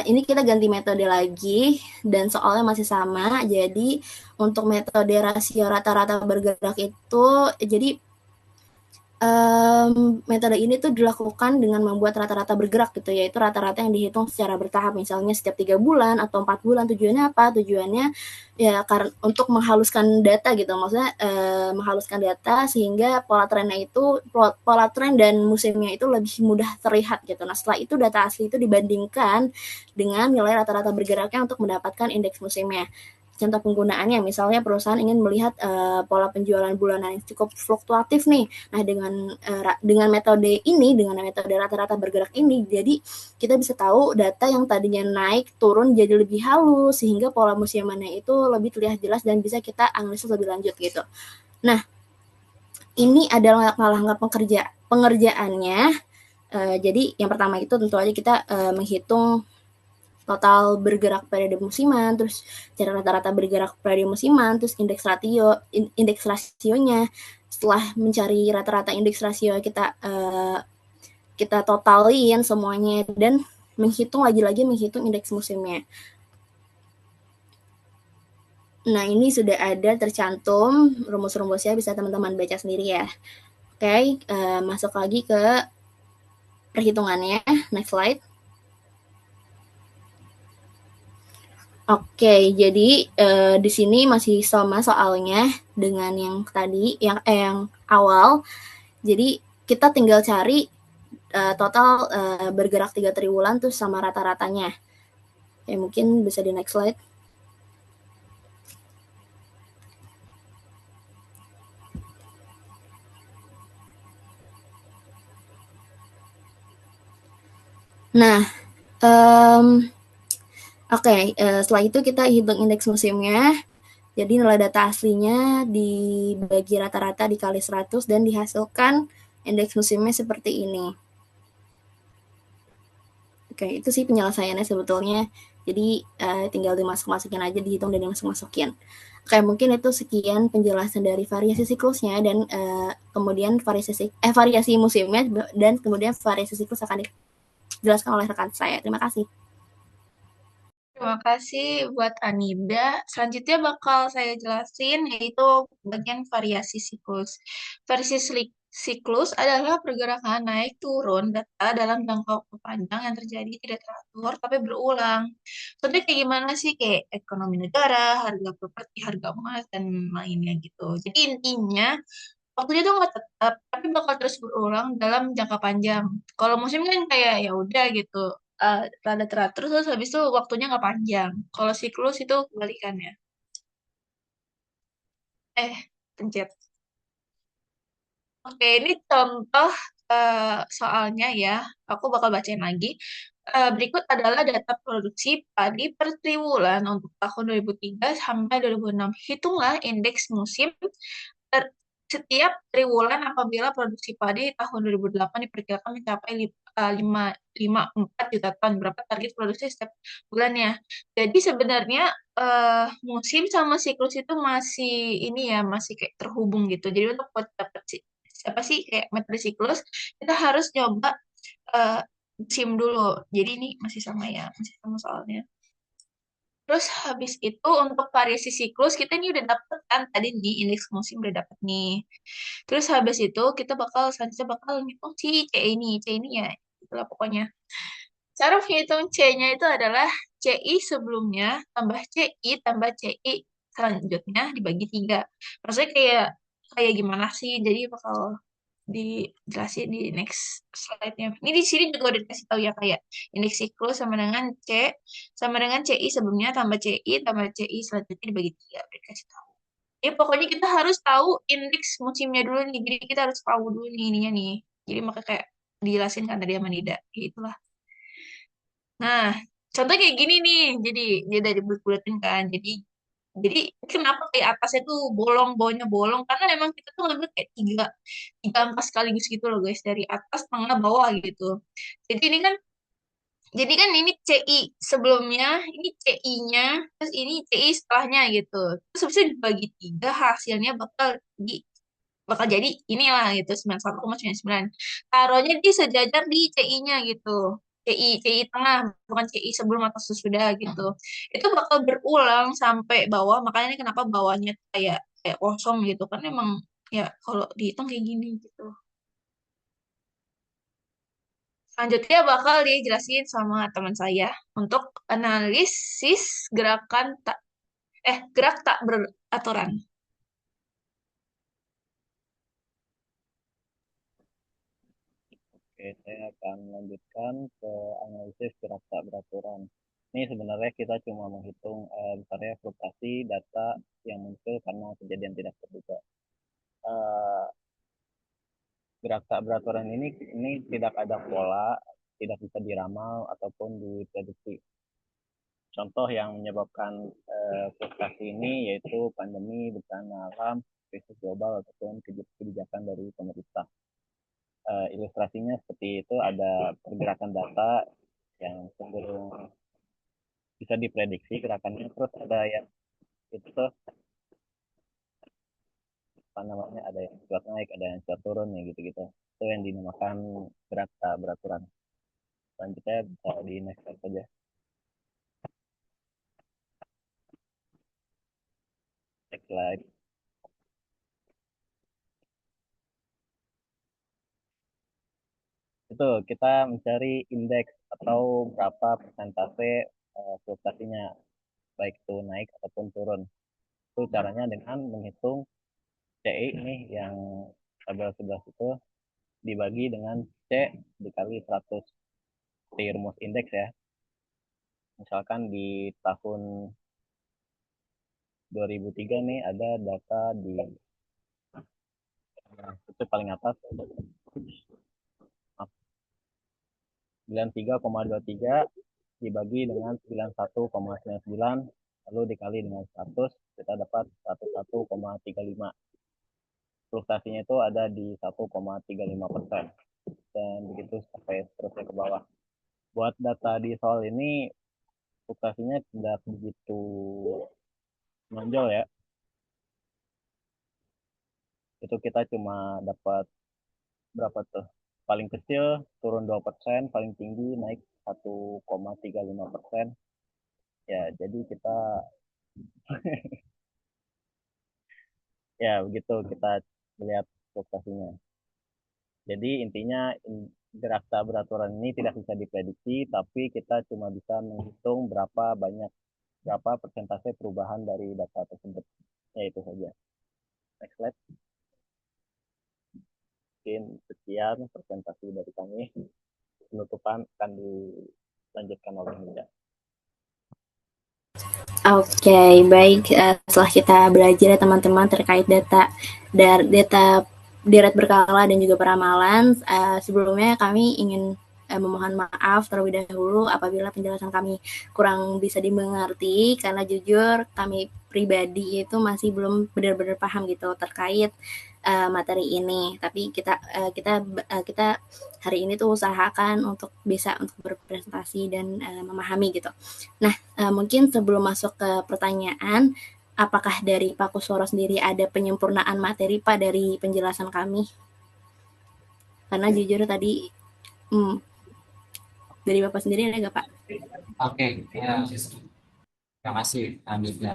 ini kita ganti metode lagi dan soalnya masih sama. Jadi untuk metode rasio rata-rata bergerak itu, jadi metode ini tuh dilakukan dengan membuat rata-rata bergerak gitu, yaitu rata-rata yang dihitung secara bertahap, misalnya setiap 3 bulan atau 4 bulan. Tujuannya apa? Tujuannya ya karena untuk menghaluskan data gitu, maksudnya menghaluskan data sehingga pola tren dan musimnya itu lebih mudah terlihat gitu. Nah, setelah itu data asli itu dibandingkan dengan nilai rata-rata bergeraknya untuk mendapatkan indeks musimnya. Contoh penggunaannya, misalnya perusahaan ingin melihat pola penjualan bulanan yang cukup fluktuatif nih. Nah, dengan metode ini, dengan metode rata-rata bergerak ini, jadi kita bisa tahu data yang tadinya naik turun jadi lebih halus sehingga pola musimannya itu lebih terlihat jelas dan bisa kita analisis lebih lanjut gitu. Nah, ini adalah langkah-langkah pengerjaannya. Jadi yang pertama itu tentu aja kita menghitung total bergerak periode musiman, terus cara rata-rata bergerak periode musiman, terus indeks rasionya. Setelah mencari rata-rata indeks rasio, kita totalin semuanya dan lagi-lagi menghitung indeks musimnya. Nah, ini sudah ada tercantum rumus-rumusnya, bisa teman-teman baca sendiri ya. Oke, masuk lagi ke perhitungannya. Next slide. Oke, jadi di sini masih sama soalnya dengan yang tadi, yang awal. Jadi kita tinggal cari total bergerak 3 triwulan terus sama rata-ratanya. Ya, mungkin bisa di next slide. Nah, Oke, setelah itu kita hitung indeks musimnya. Jadi nilai data aslinya dibagi rata-rata dikali 100 dan dihasilkan indeks musimnya seperti ini. Oke, itu sih penyelesaiannya sebetulnya. Jadi tinggal dimasuk-masukin aja, dihitung dan dimasuk-masukin. Oke, mungkin itu sekian penjelasan dari variasi siklusnya dan kemudian variasi musimnya dan kemudian variasi siklus akan dijelaskan oleh rekan saya. Terima kasih. Terima kasih buat Anida. Selanjutnya bakal saya jelasin yaitu bagian variasi siklus. Siklus adalah pergerakan naik turun data dalam jangka waktu panjang yang terjadi tidak teratur tapi berulang. Contohnya kayak gimana sih? Kayak ekonomi negara, harga properti, harga emas, dan lainnya gitu. Jadi intinya waktunya tuh nggak tetap, tapi bakal terus berulang dalam jangka panjang. Kalau musim kan kayak ya udah gitu, rada teratur terus habis itu waktunya nggak panjang. Kalau siklus itu kebalikannya. Pencet. Oke, ini contoh soalnya ya. Aku bakal bacain lagi. Berikut adalah data produksi padi per triwulan untuk tahun 2003 sampai 2006. Hitunglah indeks musim setiap triwulan apabila produksi padi tahun 2008 diperkirakan mencapai 5,4 juta ton. Berapa target produksi setiap bulannya? Jadi sebenarnya musim sama siklus itu masih ini ya, masih kayak terhubung gitu. Jadi untuk dapat siapa sih kayak metode siklus, kita harus nyoba eh, musim dulu. Jadi ini masih sama ya, masih sama soalnya. Terus habis itu untuk variasi siklus kita ini udah dapet kan tadi nih indeks musim udah dapet nih. Terus habis itu kita selanjutnya bakal ngitung si C ini ya, itulah pokoknya. Cara menghitung C-nya itu adalah CI sebelumnya tambah CI tambah CI selanjutnya dibagi 3. Maksudnya kayak kayak gimana sih? Jadi bakal dijelasin di next slide-nya. Ini di sini juga udah dikasih tahu ya kayak indeks siklus sama dengan sama dengan CI sebelumnya tambah CI tambah CI selanjutnya dibagi 3. Udah dikasih tahu. Ya pokoknya kita harus tahu indeks musimnya dulu nih. Jadi kita harus tahu dulu nih ininya nih. Jadi maka kayak dijelasin kan tadi sama Nida. Ya itulah. Nah, contoh kayak gini nih. Jadi dia dari bulet-buletin kan. Jadi kenapa kayak atasnya tuh bolong, bawahnya bolong? Karena memang kita tuh ngambil kayak tiga angka sekaligus gitu loh guys. Dari atas, tengah, bawah gitu. Jadi ini kan ini CI sebelumnya, ini CI-nya, terus ini CI setelahnya gitu. Terus habis itu dibagi 3, hasilnya bakal di bakal jadi inilah gitu 91,99. Taruhnya di sejajar di CI-nya gitu. CI tengah, bukan CI sebelum atau sesudah gitu. Itu bakal berulang sampai bawah, makanya ini kenapa bawahnya tuh kayak kayak kosong gitu kan emang ya kalau dihitung kayak gini gitu. Selanjutnya bakal dijelasin sama teman saya untuk analisis gerakan tak gerak tak beraturan. Oke, saya akan lanjutkan ke analisis gerak tak beraturan. Ini sebenarnya kita cuma menghitung misalnya fluktuasi data yang muncul karena kejadian tidak terduga. Eh, Gerak tak beraturan ini tidak ada pola, tidak bisa diramal ataupun diprediksi. Contoh yang menyebabkan fluktuasi ini yaitu pandemi, bencana alam, krisis global ataupun kebijakan dari pemerintah. Ilustrasinya seperti itu, ada pergerakan data yang cenderung bisa diprediksi gerakannya, terus ada yang itu tuh apa namanya, ada yang cuat naik, ada yang cuat turun ya gitu-gitu. Itu yang dinamakan gerak tak beraturan. Selanjutnya bisa di next slide saja. Next slide. Itu kita mencari indeks atau berapa persentase fluktuasinya, baik itu naik ataupun turun. Itu caranya dengan menghitung CI ini yang tabel 11 itu dibagi dengan C dikali 100, di rumus indeks ya. Misalkan di tahun 2003 nih ada data di itu paling atas 93,23 dibagi dengan 91,99 lalu dikali dengan 100, kita dapat 101,35. Fluktuasinya itu ada di 1,35%, dan begitu sampai seterusnya ke bawah. Buat data di soal ini fluktuasinya tidak begitu menonjol ya. Itu kita cuma dapat berapa tuh? Paling kecil turun 2%, paling tinggi naik 1,35%. Ya, jadi kita ya begitu kita melihat fluktuasinya. Jadi intinya gerak tak beraturan ini tidak bisa diprediksi, tapi kita cuma bisa menghitung berapa persentase perubahan dari data tersebut. Ya itu saja. Next slide. Mungkin sekian presentasi dari kami. Penutupan akan dilanjutkan oleh Nida. Oke, baik. Setelah kita belajar ya teman-teman terkait data deret berkala dan juga peramalan, sebelumnya kami ingin memohon maaf terlebih dahulu apabila penjelasan kami kurang bisa dimengerti, karena jujur kami pribadi itu masih belum benar-benar paham gitu terkait materi ini. Tapi kita hari ini tuh usahakan untuk bisa untuk berpresentasi dan memahami gitu. Nah, mungkin sebelum masuk ke pertanyaan, apakah dari Pak Kusworo sendiri ada penyempurnaan materi Pak dari penjelasan kami? Karena jujur tadi, hmm, dari Bapak sendiri ada nggak Pak? Oke, ya, terima kasih, Anissa.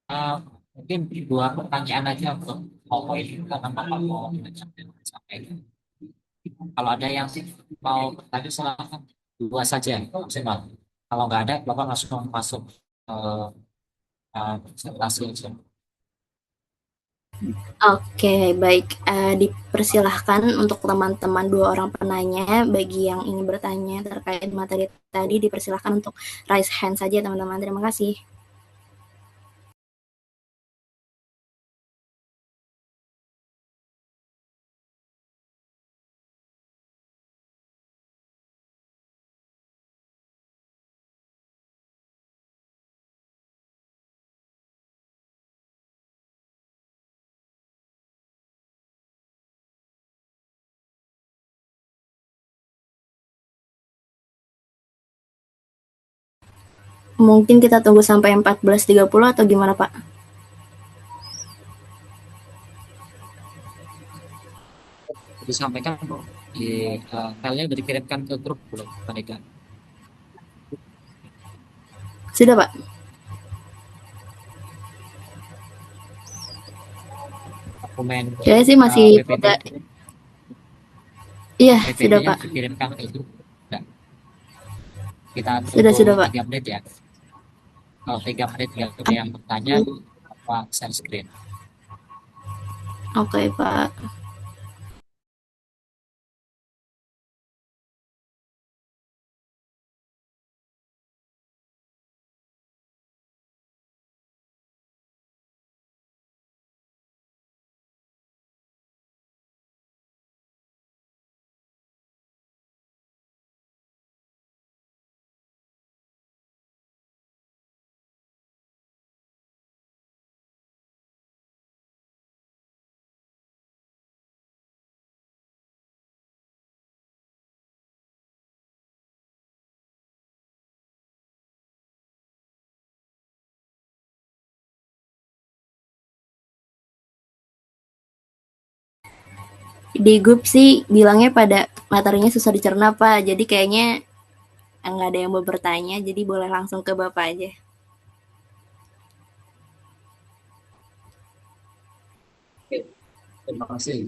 Uh, Mungkin dua pertanyaan aja untuk poin karena Bapak mau sampaikan. Kalau ada yang mau bertanya silakan, dua saja maksimal. Kalau nggak ada, Bapak langsung masuk presentasi aja. Oke, baik. Dipersilahkan untuk teman-teman dua orang penanya, bagi yang ingin bertanya terkait materi tadi, dipersilahkan untuk raise hand saja teman-teman. Terima kasih. Mungkin kita tunggu sampai 14.30 atau gimana Pak? disampaikan di filenya udah dikirimkan ke grup belum, Monica? Sudah, Pak. Dokumen Saya sih masih PPT ada. Iya, sudah, PPT-nya Pak. dikirimkan ke grup. Nah, kita Sudah, tunggu Pak. 3 menit ya. Kalau 3 menit nggak ada yang bertanya, apa share screen. Oke, Pak. Di grup sih bilangnya pada materinya susah dicerna, Pak. Jadi kayaknya nggak ada yang mau bertanya, jadi boleh langsung ke Bapak aja. Oke, terima kasih.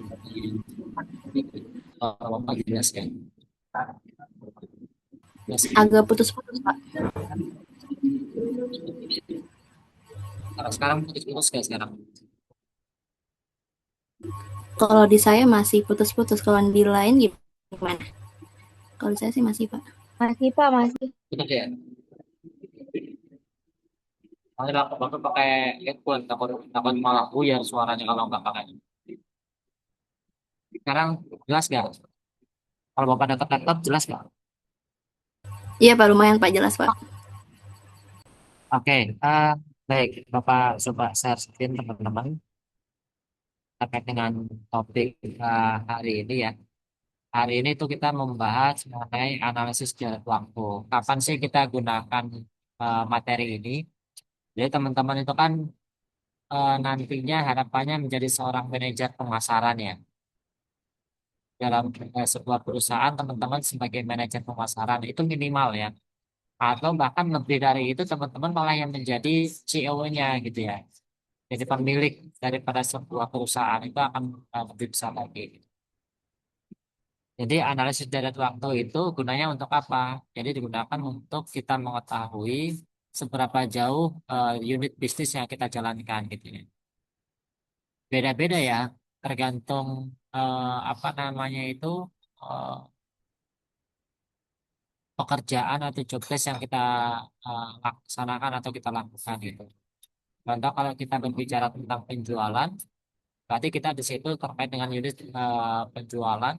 Bapak jelaskan. Jelaskan. Agak putus-putus, Pak. Sekarang putus-putus kayak sekarang. Kalau di saya masih putus-putus, kalau di lain gimana? Kalau saya sih masih, Pak. Masih, Pak, masih. Putus ya. Makanya Bapak pakai headphone, takut takut malah buyar suaranya kalau nggak pakai. Sekarang jelas nggak? Kalau Bapak dekat laptop jelas nggak? Iya, Pak, lumayan, Pak, jelas, Pak. Oke, baik, Bapak coba share screen teman-teman terkait dengan topik hari ini ya. Hari ini tuh kita membahas mengenai analisis jarak waktu. Kapan sih kita gunakan materi ini? Jadi teman-teman itu kan nantinya harapannya menjadi seorang manajer pemasaran ya. Dalam sebuah perusahaan teman-teman sebagai manajer pemasaran itu minimal ya. Atau bahkan lebih dari itu teman-teman malah yang menjadi CEO-nya gitu ya. Jadi pemilik daripada sebuah perusahaan itu akan lebih besar lagi. Jadi analisis deret waktu itu gunanya untuk apa? Jadi digunakan untuk kita mengetahui seberapa jauh unit bisnis yang kita jalankan gitu ya. Beda-beda ya, tergantung apa namanya itu eh, pekerjaan atau job desk yang kita laksanakan atau kita lakukan gitu. Contoh kalau kita berbicara tentang penjualan, berarti kita di situ terkait dengan unit penjualan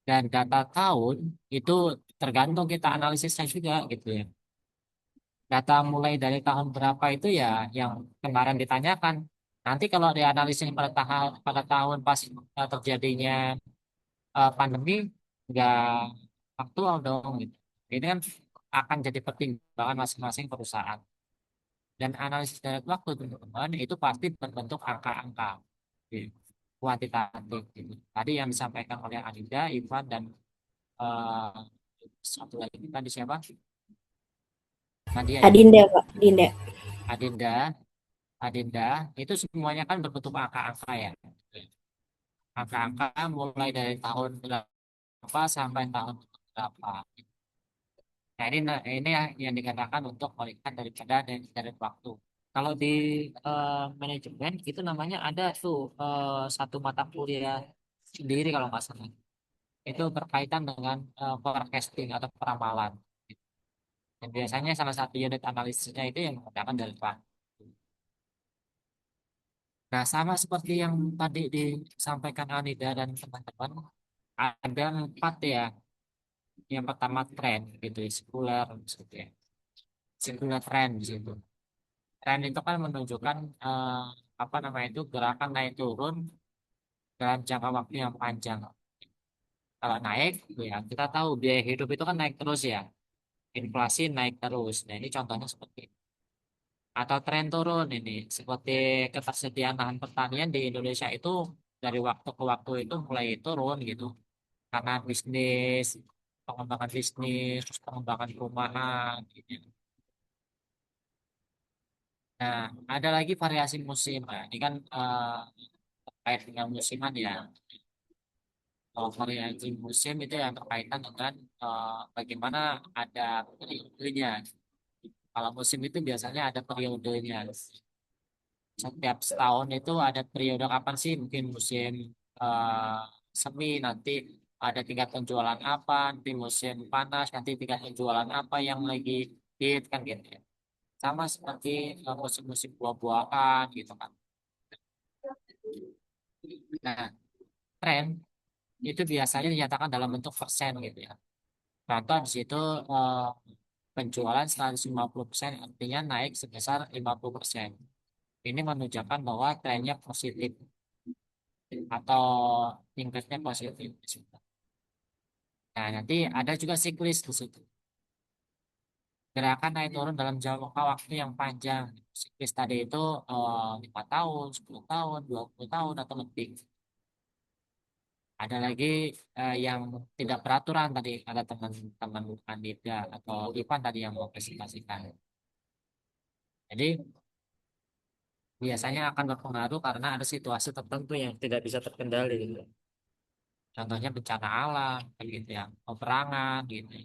dan data tahun itu tergantung kita analisisnya juga gitu ya. Data mulai dari tahun berapa itu ya yang kemarin ditanyakan. Nanti kalau dianalisis pada tahun pas terjadinya pandemi nggak aktual dong gitu. Ini kan akan jadi pertimbangan masing-masing perusahaan. Dan analisis deret waktu teman-teman itu pasti berbentuk angka-angka gitu, kuantitatif gitu. Tadi yang disampaikan oleh Anida, Ivan dan eh, satu lagi tadi siapa? Nadia ya, Adinda, Pak. Adinda. Adinda, Adinda itu semuanya kan berbentuk angka-angka ya. Angka-angka mulai dari tahun berapa sampai tahun berapa. Nah ini yang dikatakan untuk melihat daripada dari waktu. Kalau di manajemen itu namanya ada tuh satu mata kuliah sendiri kalau nggak salah. Itu berkaitan dengan forecasting atau peramalan. Dan biasanya salah satu unit analisisnya itu yang menggunakan dari waktu. Nah, sama seperti yang tadi disampaikan Anida dan teman-teman, ada 4 ya. Yang pertama tren gitu, sekuler gitu ya. Sekuler tren gitu. Tren itu kan menunjukkan apa namanya itu gerakan naik turun dalam jangka waktu yang panjang. Kalau naik, ya kita tahu biaya hidup itu kan naik terus ya. Inflasi naik terus. Nah, ini contohnya seperti itu. Atau tren turun ini, seperti ketersediaan lahan pertanian di Indonesia itu dari waktu ke waktu itu mulai turun gitu karena bisnis, pengembangan bisnis, terus pengembangan perumahan gitu. Nah, ada lagi variasi musim. Nah, ini kan terkait dengan musiman ya. Kalau variasi musim itu yang berkaitan dengan bagaimana ada periodenya. Kalau musim itu biasanya ada periodenya. Setiap setahun itu ada periode kapan sih? Mungkin musim eh, semi, nanti ada tingkat penjualan apa, nanti musim panas, nanti tingkat penjualan apa yang lagi hit kan gitu ya. Sama seperti musim-musim buah-buahan gitu kan. Nah, tren itu biasanya dinyatakan dalam bentuk persen gitu ya. Contoh di situ eh, penjualan 150% artinya naik sebesar 50%. Ini menunjukkan bahwa trennya positif atau tingkatnya positif. Nah, nanti ada juga siklis di situ. Gerakan naik turun dalam jangka waktu yang panjang. Siklis tadi itu 5 tahun, 10 tahun, 20 tahun atau lebih. Ada lagi yang tidak beraturan tadi, ada teman-teman Anida atau Ivan tadi yang mau presentasikan. Jadi biasanya akan berpengaruh karena ada situasi tertentu yang tidak bisa terkendali gitu. Contohnya bencana alam, gitu ya, peperangan gitu.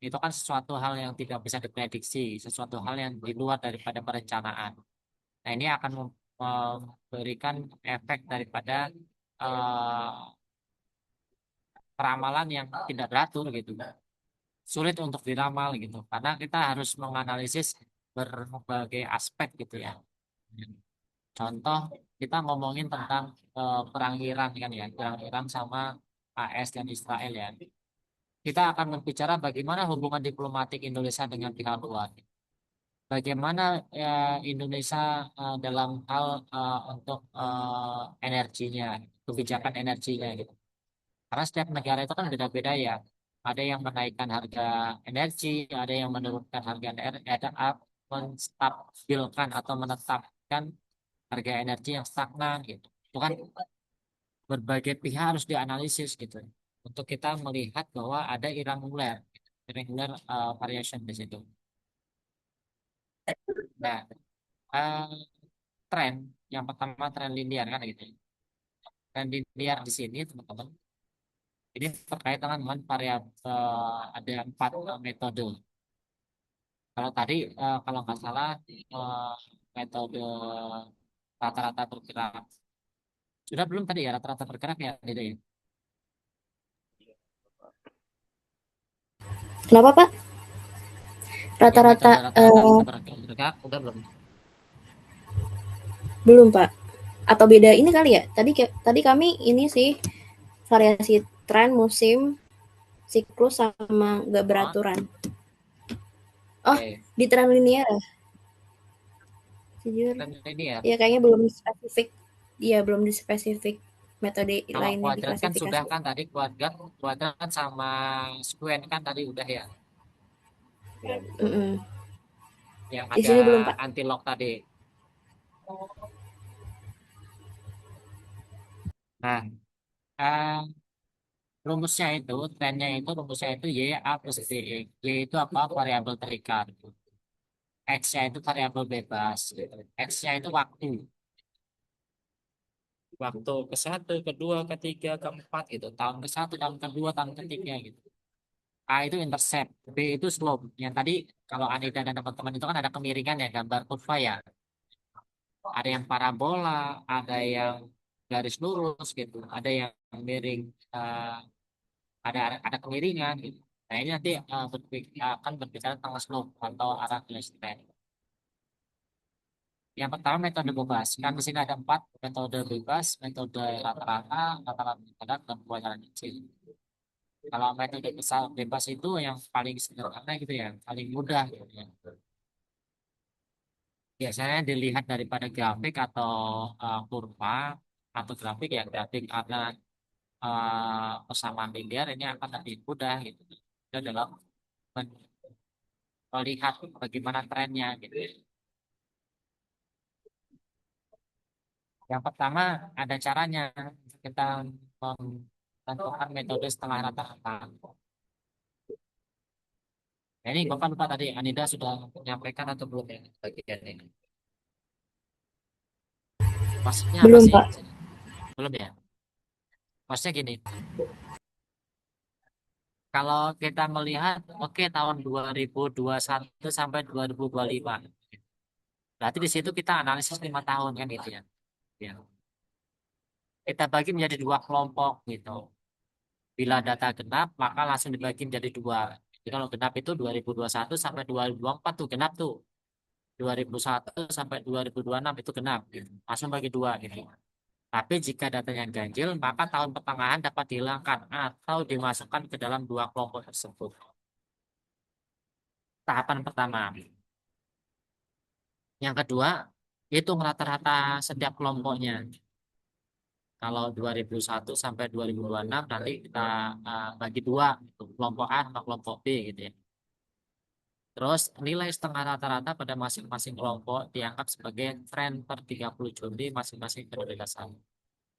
Itu kan sesuatu hal yang tidak bisa diprediksi, sesuatu hal yang di luar daripada perencanaan. Nah, ini akan memberikan efek daripada eh, peramalan yang tidak teratur gitu. Sulit untuk diramal gitu, karena kita harus menganalisis berbagai aspek gitu ya. Contoh, kita ngomongin tentang perang Iran kan ya, perang Iran sama AS dan Israel ya. Kita akan berbicara bagaimana hubungan diplomatik Indonesia dengan pihak luar. Bagaimana Indonesia dalam hal untuk energinya, kebijakan energinya gitu. Karena setiap negara itu kan beda-beda ya. Ada yang menaikkan harga energi, ada yang menurunkan harga energi, ada menstabilkan atau menetapkan harga energi yang stagnan gitu. Itu kan berbagai pihak harus dianalisis gitu. Untuk kita melihat bahwa ada irregular variation di situ. Nah, eh, tren yang pertama tren linear kan gitu. Tren linear di sini teman-teman, ini terkait dengan variabel ada 4 metode. Kalau tadi kalau nggak salah metode rata-rata bergerak. Sudah belum tadi ya rata-rata bergerak ya, Dede? Kenapa, Pak? Yang metode Rata-rata rata-rata bergerak udah belum? belum, Pak. Atau beda ini kali ya? Tadi kami ini sih variasi tren, musim, siklus sama nggak Oh, beraturan. Oh, oke. di tren linear ya? Jujur, Tren linear. ya kayaknya belum spesifik. Iya, belum di spesifik metode Kalau lainnya kuadrat kan sudah diklasifikasi. kan tadi kuadrat kuadrat sama square kan tadi udah ya. Mm-mm. Yang Di ada sini belum, Pak. anti-lock tadi. Nah, eh, rumusnya itu Y A plus D. Y itu apa? Variabel terikat. X-nya itu variabel bebas. X-nya itu waktu. Waktu ke satu, kedua, ketiga, keempat gitu. Tahun ke satu, tahun kedua, tahun ketiga gitu. A itu intercept, B itu slope. Yang tadi kalau Anida dan teman-teman itu kan ada kemiringan ya, gambar kurva ya. Ada yang parabola, ada yang garis lurus gitu, ada yang miring, eh, ada kemiringan gitu. Nah, ini nanti akan berbicara tentang slope atau arah listrik. Yang pertama metode bebas. Kan di sini ada 4 metode bebas, metode rata-rata, rata-rata padat, dan kebanyakan kecil. Kalau metode bebas itu yang paling sederhana gitu ya, paling mudah gitu ya. Biasanya dilihat daripada grafik atau kurva atau grafik ya grafik karena persamaan linear ini akan lebih mudah gitu. Itu dalam melihat bagaimana trennya gitu. Yang pertama ada caranya kita menentukan metode setengah rata-rata. Nah, ini Bapak lupa tadi, Anida sudah menyampaikan atau belum ya bagian ini? Maksudnya apa Belum, sih? Pak. Belum ya? Maksudnya gini, kalau kita melihat, oke tahun 2021 sampai 2025, berarti di situ kita analisis 5 tahun kan gitu ya. Ya. Kita bagi menjadi 2 kelompok gitu. Bila data genap, maka langsung dibagi menjadi 2. Jadi kalau genap itu 2021 sampai 2024 tuh genap tuh. 2001 sampai 2026 itu genap gitu. Langsung bagi 2 gitu. Tapi jika datanya ganjil, maka tahun pertengahan dapat dihilangkan atau dimasukkan ke dalam 2 kelompok tersebut. Tahapan pertama. Yang kedua, hitung rata-rata setiap kelompoknya. Kalau 2001 sampai 2026 nanti kita bagi 2, gitu. Kelompok A sama kelompok B gitu ya. Terus nilai setengah rata-rata pada masing-masing kelompok dianggap sebagai tren per 30 Juni masing-masing periode dasar.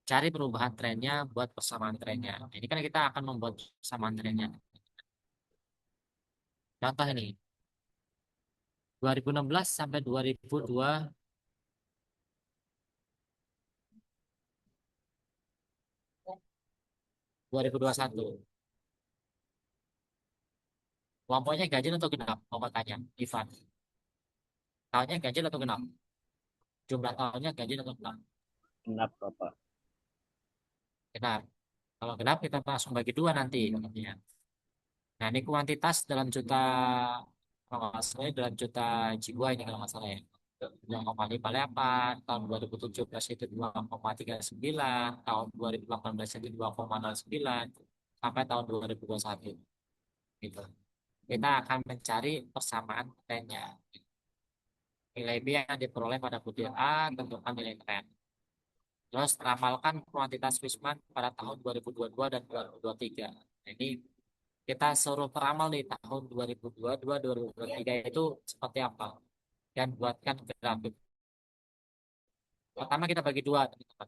Cari perubahan trennya buat persamaan trennya. Ini kan kita akan membuat persamaan trennya. Contoh ini, 2016 sampai 2021. Kelompoknya ganjil atau genap? Mau tanya, Ivan. Tahunnya ganjil atau genap? Jumlah tahunnya ganjil atau genap? Genap Bapak. Genap. Kalau genap kita langsung bagi 2 nanti. Ya. Nah ini kuantitas dalam juta, kalau nggak salah dalam juta jiwa ini kalau nggak salah ya. 2,58, tahun 2017 itu 2,39, tahun 2018 itu 2,09, sampai tahun 2021. Gitu. Kita akan mencari persamaan trennya. Nilai B yang diperoleh pada butir A, tentukan nilai tren. Terus ramalkan kuantitas Wisman pada tahun 2022 dan 2023. Nah, ini kita suruh peramal di tahun 2022, 2023 itu seperti apa? Dan buatkan grafik. Pertama kita bagi 2, teman-teman.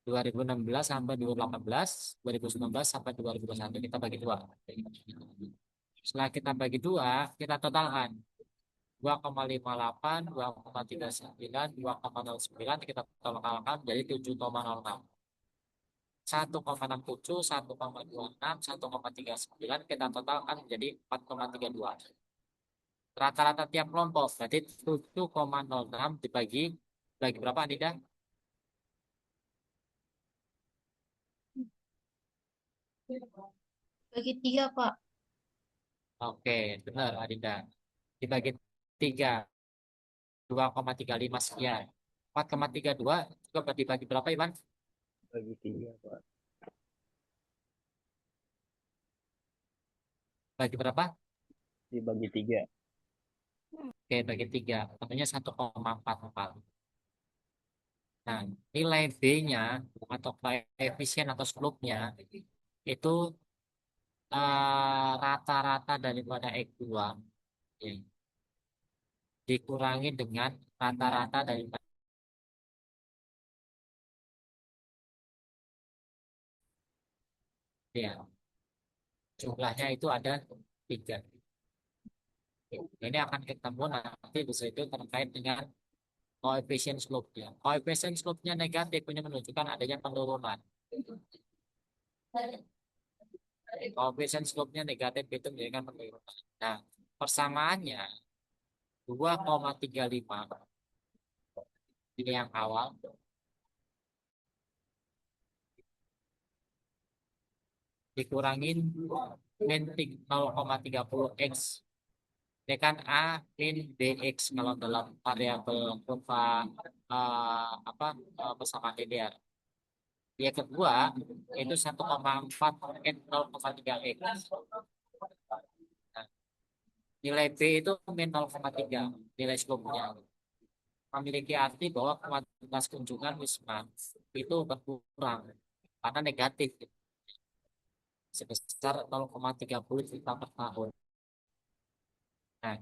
2016 sampai 2018, 2019 sampai 2021 kita bagi 2. Setelah kita bagi 2, kita totalkan 2,58, 2,39, 2,09 kita totalkan jadi 7,06. 1,67, 1,26, 1,39 kita totalkan menjadi 4,32. Rata-rata tiap kelompok berarti 7,06 dibagi berapa Anida? Bagi 3, Pak. Oke, benar Anida. Dibagi 3, 2,35 sekian. 4,32 juga dibagi berapa Iwan? Bagi 3 Pak. Bagi berapa? Dibagi 3. Oke, bagi 3. Tentunya 1,44. Nah, nilai B-nya atau koefisien atau slope-nya itu rata-rata daripada X2 ya, dikurangi dengan rata-rata daripada ya, jumlahnya itu ada 3. Ini akan ketemu nanti di situ terkait dengan koefisien slope-nya. Koefisien slope-nya negatif ini menunjukkan adanya penurunan. Koefisien slope-nya negatif itu menunjukkan penurunan. Nah, persamaannya 2,35 ini yang awal dikurangin min 0,30 x. Ini kan A min BX kalau dalam variabel kurva persamaan linear. Yang kedua itu 1,4 x 0,3 x. Nah, nilai B itu min 0,3 nilai slope-nya. Memiliki arti bahwa kuantitas kunjungan Wisman itu berkurang karena negatif sebesar 0,30 juta per tahun. Nah,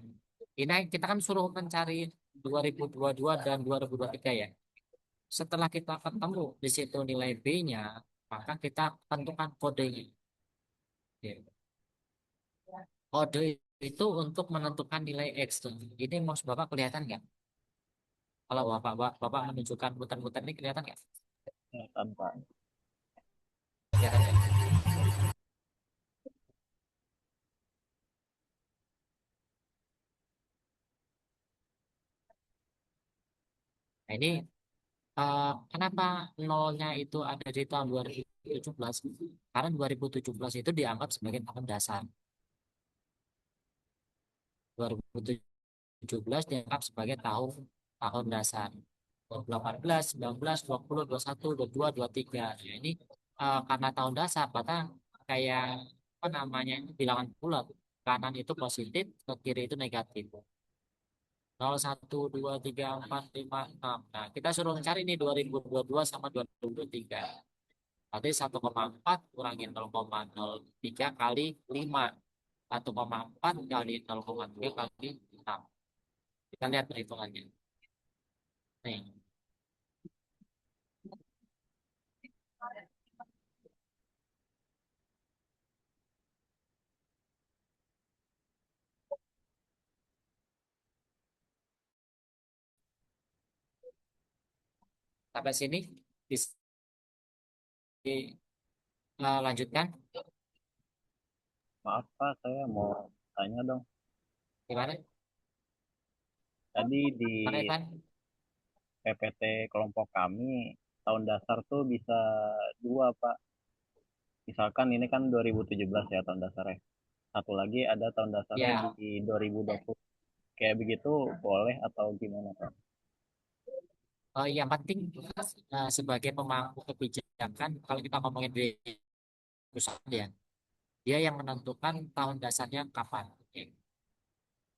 ini kita kan suruh mencari 2022 dan 2023 ya. setelah kita ketemu di situ nilai B-nya, maka kita tentukan kodenya. Oke. Kode itu untuk menentukan nilai X tuh. Ini mouse Bapak kelihatan nggak? Kalau Bapak menunjukkan muter-muter ini kelihatan nggak? Tanpa. Kelihatan nggak? Nah, ini kenapa nolnya itu ada di tahun 2017? Karena 2017 itu dianggap sebagai tahun dasar. 2017 dianggap sebagai tahun tahun dasar. 2018, 19, 20, 21, 22, 23. Nah, ini karena tahun dasar, maka kayak apa namanya bilangan bulat. Kanan itu positif, ke kiri itu negatif. 0, 1, 2, 3, 4, 5, 6. Nah, kita suruh mencari nih 2022 sama 2023. Berarti 1,4 kurangi 0,03 kali 5. 1,4 kali 0,3 kali 6. Kita lihat perhitungannya. Nih, sampai sini bisa dilanjutkan. Maaf Pak, saya mau tanya dong. Gimana? Tadi di Mana Ivan? PPT kelompok kami tahun dasar tuh bisa dua Pak. Misalkan ini kan 2017 ya tahun dasarnya. Satu lagi ada tahun dasarnya Ya, di 2020. Kayak begitu boleh atau gimana Pak? yang penting sebagai pemangku kebijakan, kalau kita ngomongin di pusat ya, dia yang menentukan tahun dasarnya kapan. Oke.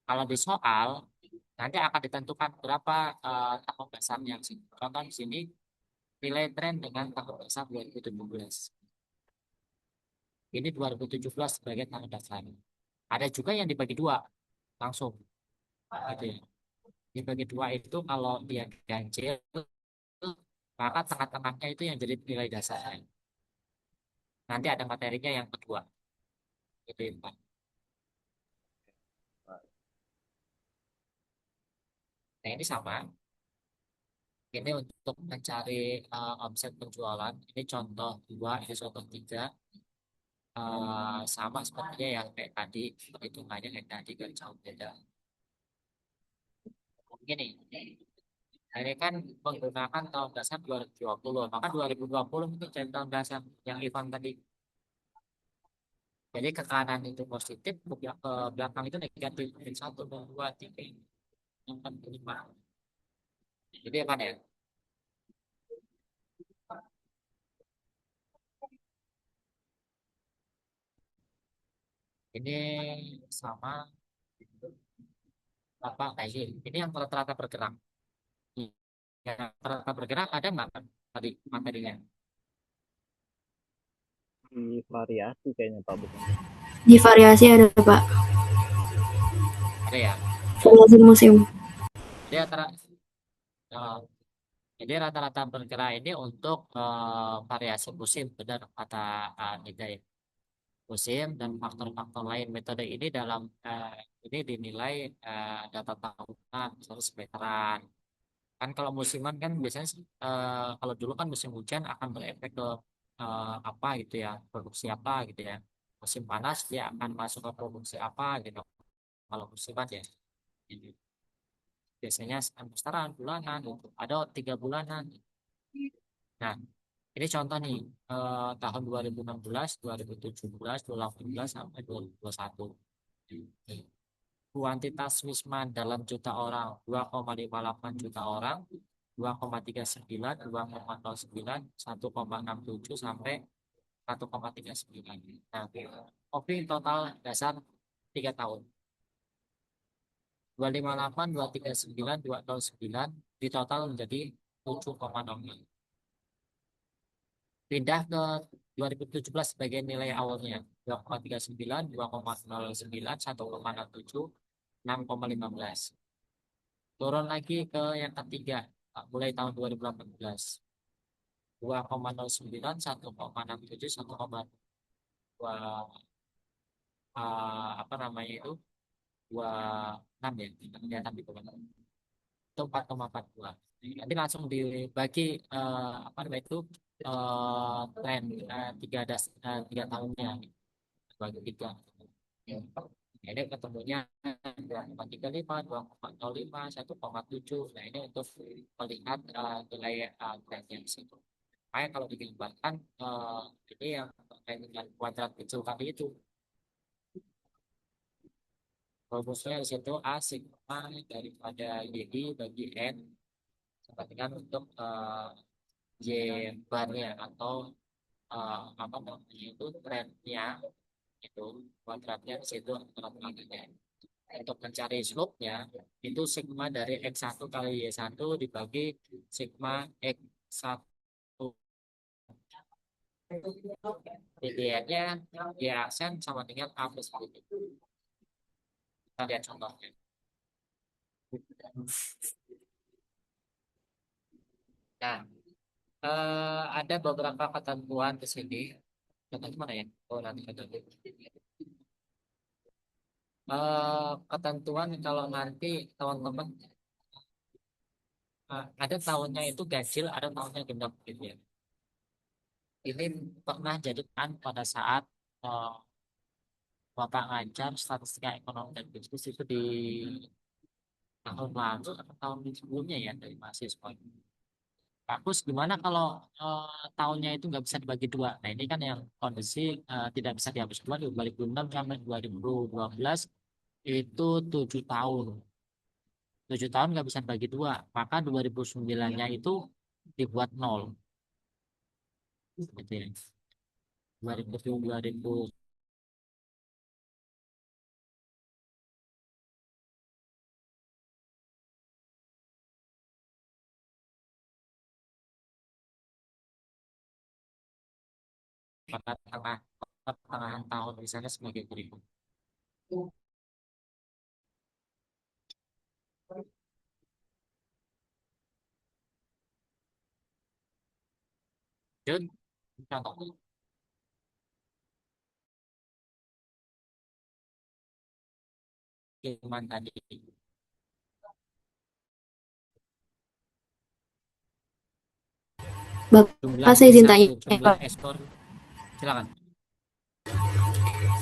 Kalau di soal nanti akan ditentukan berapa tahun dasarnya. Contoh di sini nilai tren dengan tahun dasar 2017. Ini 2017 sebagai tahun dasar. Ada juga yang dibagi dua langsung, gitu ya. Dibagi dua itu kalau dia ganjil, maka tengah-tengahnya itu yang jadi nilai dasarnya. Nanti ada materinya yang kedua, gitu ya, Pak. Nah, ini sama. Ini untuk mencari omset penjualan. Ini contoh dua, ini contoh tiga. Sama sepertinya yang kayak tadi, perhitungannya kayak tadi gak jauh beda. Gini, ini kan menggunakan tahun dasar 2020, maka 2020 itu jadi tahun dasar yang Ivan tadi. Jadi ke kanan itu positif, ke belakang itu negatif. Jadi 1, 2, 3, 4, 5. Jadi apa ya? Ini sama apa kayak gini. Ini yang rata-rata bergerak. Yang rata-rata bergerak ada nggak kan tadi materinya? Di variasi kayaknya Pak bukan? Di variasi ada Pak, Ada ya. variasi musim. Dia antara eh, Jadi rata-rata bergerak ini untuk variasi musim, benar kata Nida ya. Musim dan faktor-faktor lain. Metode ini dalam ini dinilai data tahunan, misalnya semeteran. Kan kalau musiman kan biasanya kalau dulu kan musim hujan akan berefek ke apa gitu ya, produksi apa gitu ya. Musim panas dia akan masuk ke produksi apa gitu. Kalau musiman ya, gitu. Biasanya semeteran bulanan, gitu. Ada 3 bulanan. Nah, ini contoh nih tahun 2016, 2017, 2018 sampai 2021. Kuantitas wisman dalam juta orang 2,58 juta orang, 2,39, 2,09, 1,67 sampai 1,39. Nah, oke total dasar 3 tahun. 258, 239, 209 di total menjadi 7,06. Pindah ke 2017 sebagai nilai awalnya 2,39, 2,09, 1,67, 6,15. Turun lagi ke yang ketiga mulai tahun 2018. 2,09, 1,67, 1,2 apa namanya itu 26 ya, kita kelihatan di bawah itu 4,42. Nanti langsung dibagi apa namanya itu tren tiga tahunnya bagi tiga. Ini ketemunya 2,35, 2,05, 1,7. Nah ini untuk melihat nilai trennya di situ. Makanya kalau digambarkan ini yang terkait dengan kuadrat kecil tadi itu rumusnya di situ A sigma daripada YI bagi N sama dengan untuk Y barnya atau apa namanya itu trennya itu kuadratnya di situ tengah-tengahnya. Untuk mencari slope-nya itu sigma dari X1 kali Y1 dibagi sigma X1. DDN-nya Y aksen sama dengan A plus B. Kita lihat contohnya. Nah, ada beberapa ketentuan di sini. Contohnya mana ya? Oh, nanti ketentuan. Ketentuan kalau nanti teman-teman ada tahunnya itu ganjil, ada tahunnya genap gitu ya. Ini pernah jadikan pada saat Bapak ngajar statistika ekonomi dan bisnis itu di tahun lalu atau tahun sebelumnya ya dari mahasiswa. Pak Kus, gimana kalau tahunnya itu nggak bisa dibagi dua? Nah ini kan yang kondisi tidak bisa dihapus dua, di 2006 sampai 2012 itu 7 tahun. 7 tahun nggak bisa dibagi dua, maka 2009-nya itu dibuat nol. Gitu ya. 2000 pada pertengahan tahun misalnya sebagai berikut. Dan contoh Ilman tadi jumlah Bapak, saya izin tanya. jumlah ekspor, silakan.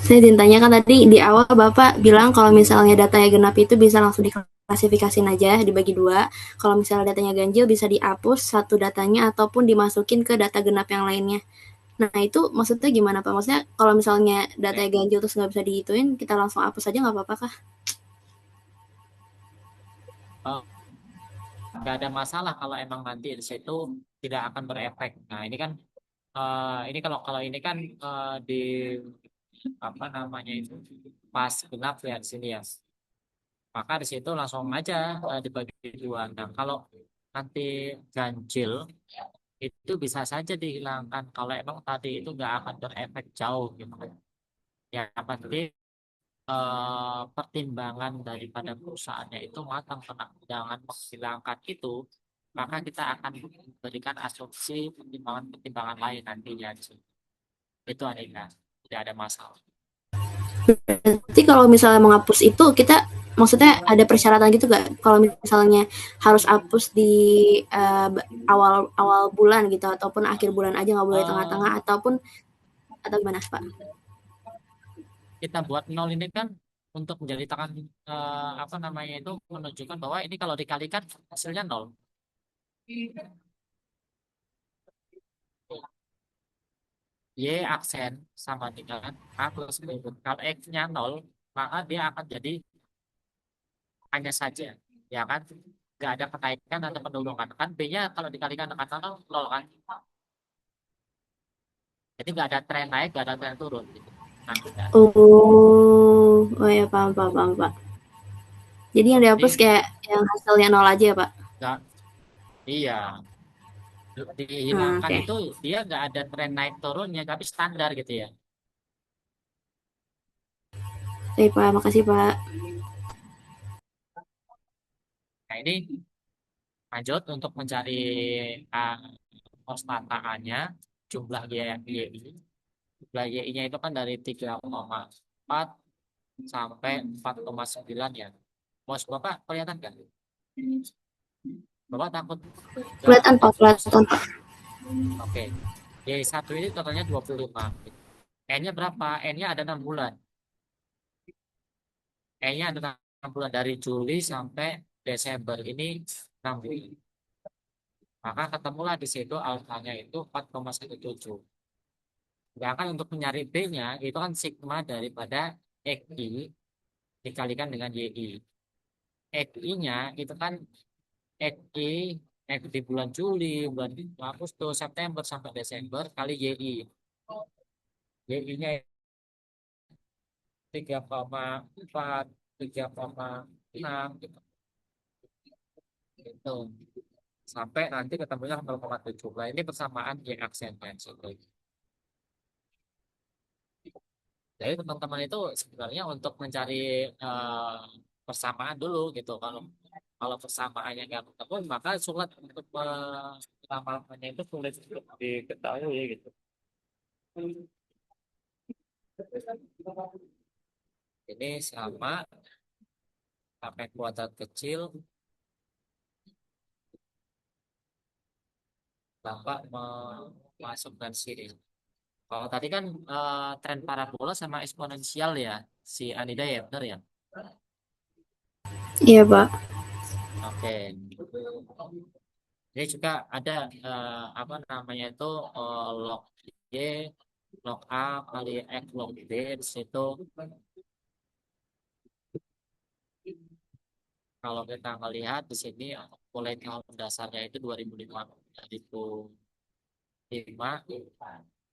Saya izin tanya, kan tadi di awal Bapak bilang kalau misalnya datanya genap itu bisa langsung diklasifikasiin aja, dibagi dua. Kalau misalnya datanya ganjil bisa dihapus satu datanya ataupun dimasukin ke data genap yang lainnya. Nah itu maksudnya gimana Pak? Maksudnya kalau misalnya datanya ganjil terus nggak bisa dihituin, kita langsung hapus aja nggak apa-apa kah? Nggak ada masalah kalau emang nanti di situ tidak akan berefek. Nah ini kan ini kalau kalau ini kan di apa namanya itu pas genap ya di sini ya. Maka di situ langsung aja dibagi dua. Nah kalau nanti ganjil itu bisa saja dihilangkan kalau emang tadi itu nggak akan berefek jauh gitu. Ya pasti pertimbangan daripada perusahaannya itu matang, karena jangan menghilangkan itu, maka kita akan memberikan asumsi pertimbangan-pertimbangan lain nantinya di situ. Itu ada, tidak ada masalah. Berarti kalau misalnya menghapus itu kita maksudnya ada persyaratan gitu gak? Kalau misalnya harus hapus di awal awal bulan gitu ataupun akhir bulan aja, nggak boleh tengah-tengah ataupun atau gimana Pak? Kita buat nol ini kan untuk menjadikan apa namanya itu menunjukkan bahwa ini kalau dikalikan hasilnya nol. Y aksen sama dengan A plus B. Kalau X-nya nol, maka dia akan jadi hanya saja, ya kan? Nggak ada kenaikan atau penurunan. Kan B-nya kalau dikalikan dengan nol, nol kan? Jadi nggak ada tren naik, nggak ada tren turun. Gitu. Nah, Oh ya, paham, paham, paham, Pak. Jadi yang dihapus jadi kayak yang hasilnya nol aja ya, Pak? nggak, iya, dihilangkan Oke. itu dia nggak ada tren naik turunnya, tapi standar gitu ya. Baik, Pak. Makasih, Pak. Nah ini Lanjut untuk mencari uh, konstantaannya, jumlah YI. Jumlah YI-nya itu kan dari 3,4 sampai 4,9 ya. Bos Bapak kelihatan nggak? Bapak takut nggak? Kelihatan Pak, kelihatan Pak. Oke. Y1 ini totalnya 25. N-nya berapa? N-nya ada 6 bulan. N-nya ada 6 bulan dari Juli sampai Desember ini 6 bulan. Maka ketemulah di situ alfanya itu 4,17. Sedangkan untuk mencari B-nya itu kan sigma daripada XI dikalikan dengan YI. XI-nya itu kan XI di bulan Juli, bulan Agustus, September sampai Desember kali YI. YI-nya 3,4, 3,6 gitu. Sampai nanti ketemunya 0,7. Nah, ini persamaan Y aksennya. Jadi teman-teman itu sebenarnya untuk mencari eh, persamaan dulu gitu. Kalau kalau persamaannya nggak ketemu, maka sulit untuk melamalannya itu sulit untuk diketahui gitu. Ini sama sampai kuadrat kecil, Bapak memasukkan sini. Kalau tadi kan tren parabola sama eksponensial ya, si Anida ya, benar ya? Iya Pak. Oke. Ini juga ada apa namanya itu log Y, log A kali X log B di situ. Kalau kita melihat di sini mulai tahun dasarnya itu 2005, 2005,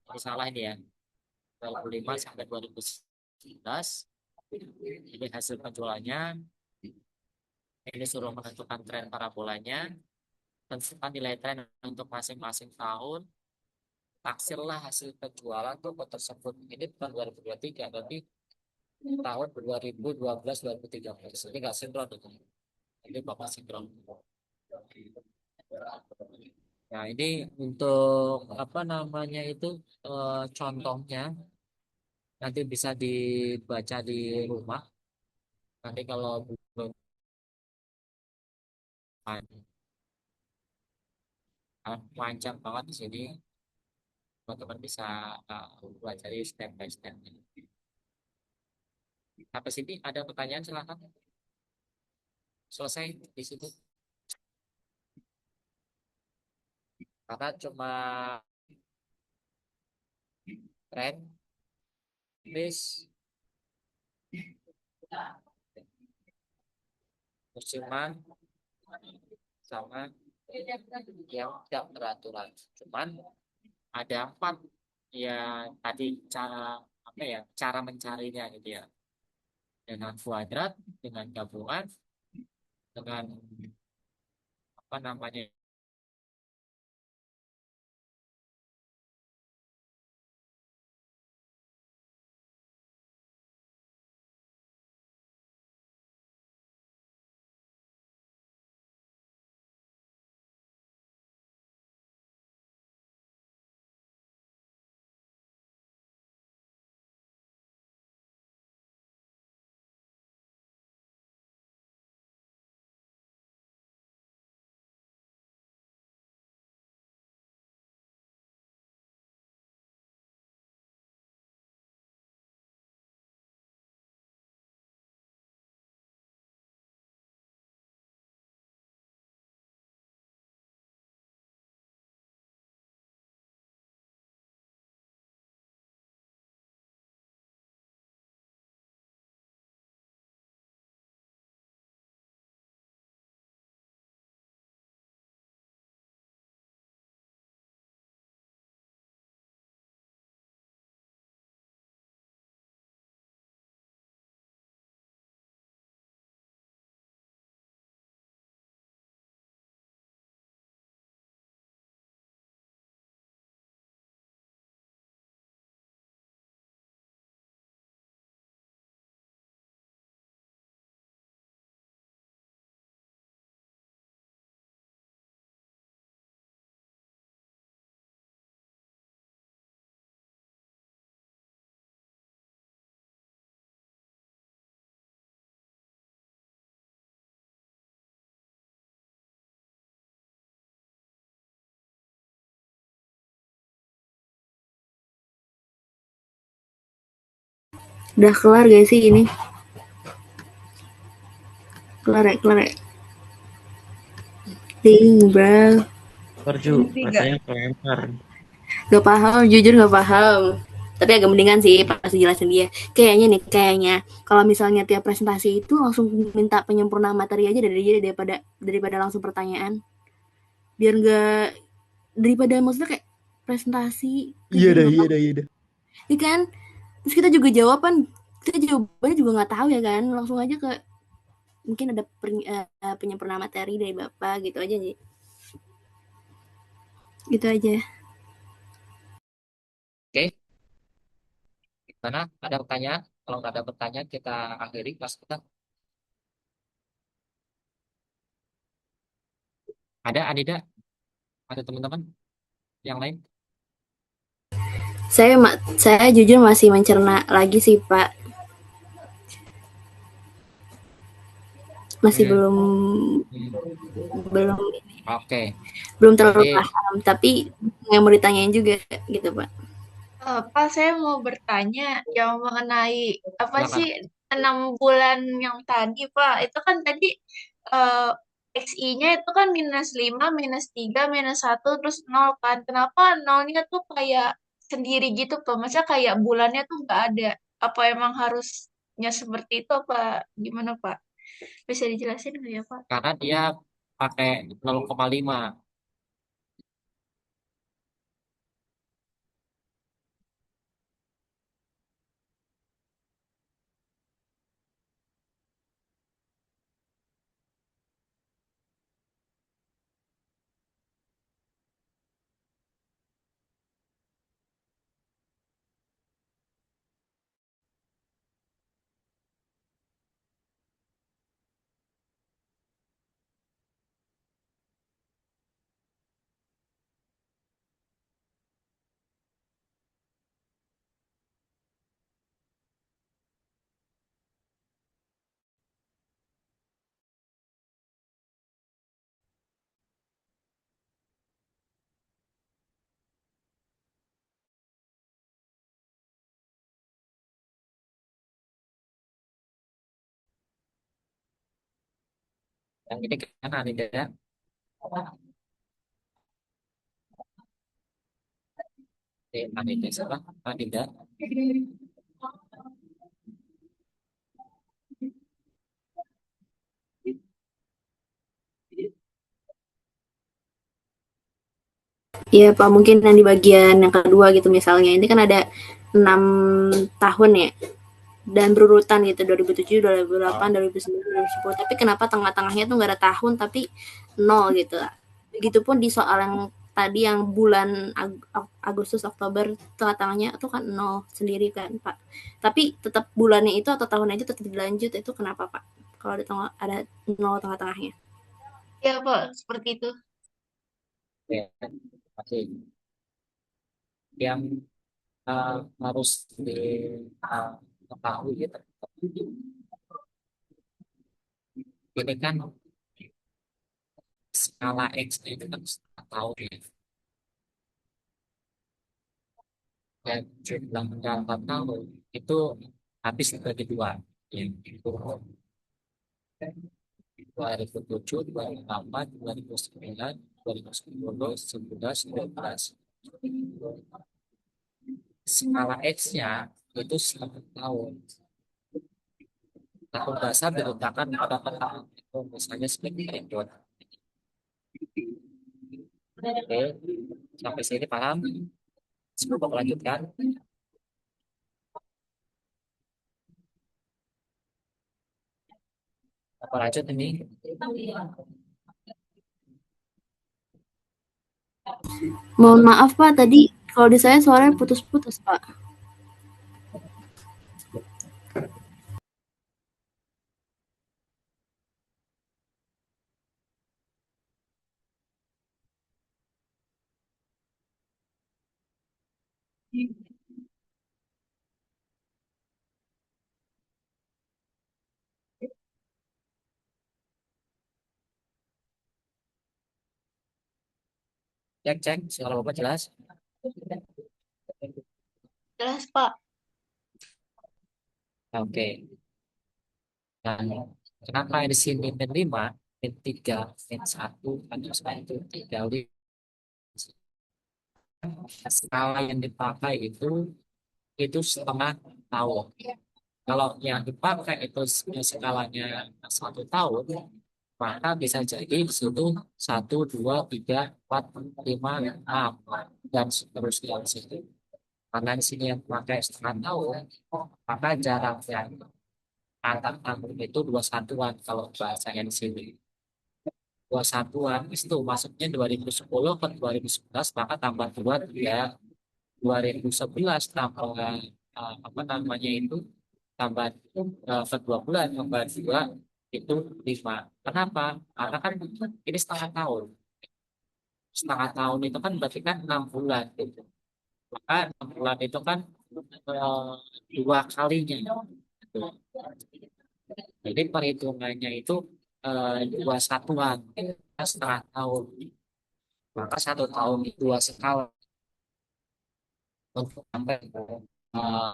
ini salah ini ya, 2005 sampai 2011. Ini hasil penjualannya. Ini suruh menentukan tren parabolanya, tentukan nilai tren untuk masing-masing tahun, taksirlah hasil penjualan toko tersebut. Ini bukan 2023, tapi tahun 2012, 2013. Ini nggak sinkron itu. Ini Bapak sinkron. Nah, ini untuk apa namanya itu contohnya nanti bisa dibaca di rumah. Nanti kalau belum panjang banget di sini, teman-teman bisa pelajari step by step. Sampai sini ada pertanyaan silakan. Selesai di situ. Karena cuma tren, risk, musiman, sama yang tidak beraturan. Cuman ada 4 ya tadi cara apa ya cara mencarinya gitu ya, dengan kuadrat, dengan gabungan, dengan apa namanya Udah kelar gak sih ini? Kelar ya, kelar ya. Ding, bro. Perju, Tiga. rasanya kelempar. Gak paham, jujur gak paham. Tapi agak mendingan sih pas jelasin dia. Kayaknya nih, kayaknya kalau misalnya tiap presentasi itu langsung minta penyempurnaan materi aja daripada langsung pertanyaan. Biar nggak daripada maksudnya kayak presentasi kayak Iya gitu dah, nggak iya paham, dah, iya dah. ya kan? Terus kita juga jawaban kita jawabannya juga nggak tahu ya kan? Langsung aja ke mungkin ada penyempurnaan materi dari bapak gitu aja sih. Gitu aja. Oke, gimana? Ada pertanyaan? Kalau nggak ada pertanyaan, kita akhiri kelas kita. Ada, Anida? Ada teman-teman yang lain? Saya jujur masih mencerna lagi sih Pak. Masih Hmm, belum hmm. belum Oke, belum terlalu berarti paham, tapi yang mau ditanyain juga gitu Pak. Pak, saya mau bertanya yang mengenai apa silakan. sih 6 bulan yang tadi, Pak. Itu kan tadi eh, XI-nya itu kan -5, -3, -1, terus 0 kan. Kenapa nolnya tuh kayak sendiri gitu, Pak? Masa kayak bulannya tuh nggak ada? Apa emang harusnya seperti itu, apa gimana, Pak? Bisa dijelasin nggak ya, Pak? Karena dia pakai 0,5. Yang ini kan Anida. Anida siapa? Anida. Iya Pak, mungkin yang di bagian yang kedua gitu misalnya. Ini kan ada 6 tahun ya. Dan berurutan gitu 2007, 2008, 2009, 2010. Tapi kenapa tengah-tengahnya tuh nggak ada tahun tapi nol gitu. Begitupun di soal yang tadi yang bulan Agustus Oktober tengah-tengahnya itu kan nol sendiri kan Pak. Tapi tetap bulannya itu atau tahunnya itu tetap dilanjut itu kenapa Pak? Kalau ada ada nol tengah-tengahnya. Ya, Pak, seperti itu. Ya, masih yang harus diketahui gitu. Ini kan skala X itu kan setengah tahun ya. Dan jumlah berapa tahun itu habis dibagi dua. Ya, itu 2007, 2008, 2009, 2010, 11, 12. Skala X-nya itu setengah tahun. Tahun dasar diletakkan pada tahun itu misalnya sebagai periode. Oke, sampai sini paham? Sebelum melanjutkan, apa lanjut ini? Mohon maaf Pak, tadi kalau di saya suaranya putus-putus Pak. Cek, cek, suara Bapak jelas? Jelas, Pak. Oke. Dan kenapa di sini min 5, min 3, min 1, minus 1, 3, skala yang dipakai itu setengah tahun. Kalau yang dipakai itu skalanya 1 tahun, maka bisa jadi di situ 1, 2, 3, 4, 5, 6 dan seterusnya di situ. Karena di sini yang pakai setengah tahun, maka jaraknya antar tahun itu 2 satuan kalau bahasanya di sini. 2 satuan itu maksudnya 2010 ke 2011 maka tambah 2 ya 2011 tambah apa namanya itu tambah ke 2 bulan tambah 2 itu 5. Kenapa? Karena kan ini setengah tahun. Setengah tahun itu kan berarti kan 6 bulan gitu. Maka 6 bulan itu kan eh, 2 kalinya. Gitu. Jadi perhitungannya itu 2 satuan setengah tahun. Maka 1 tahun itu 2 skala untuk sampai eh,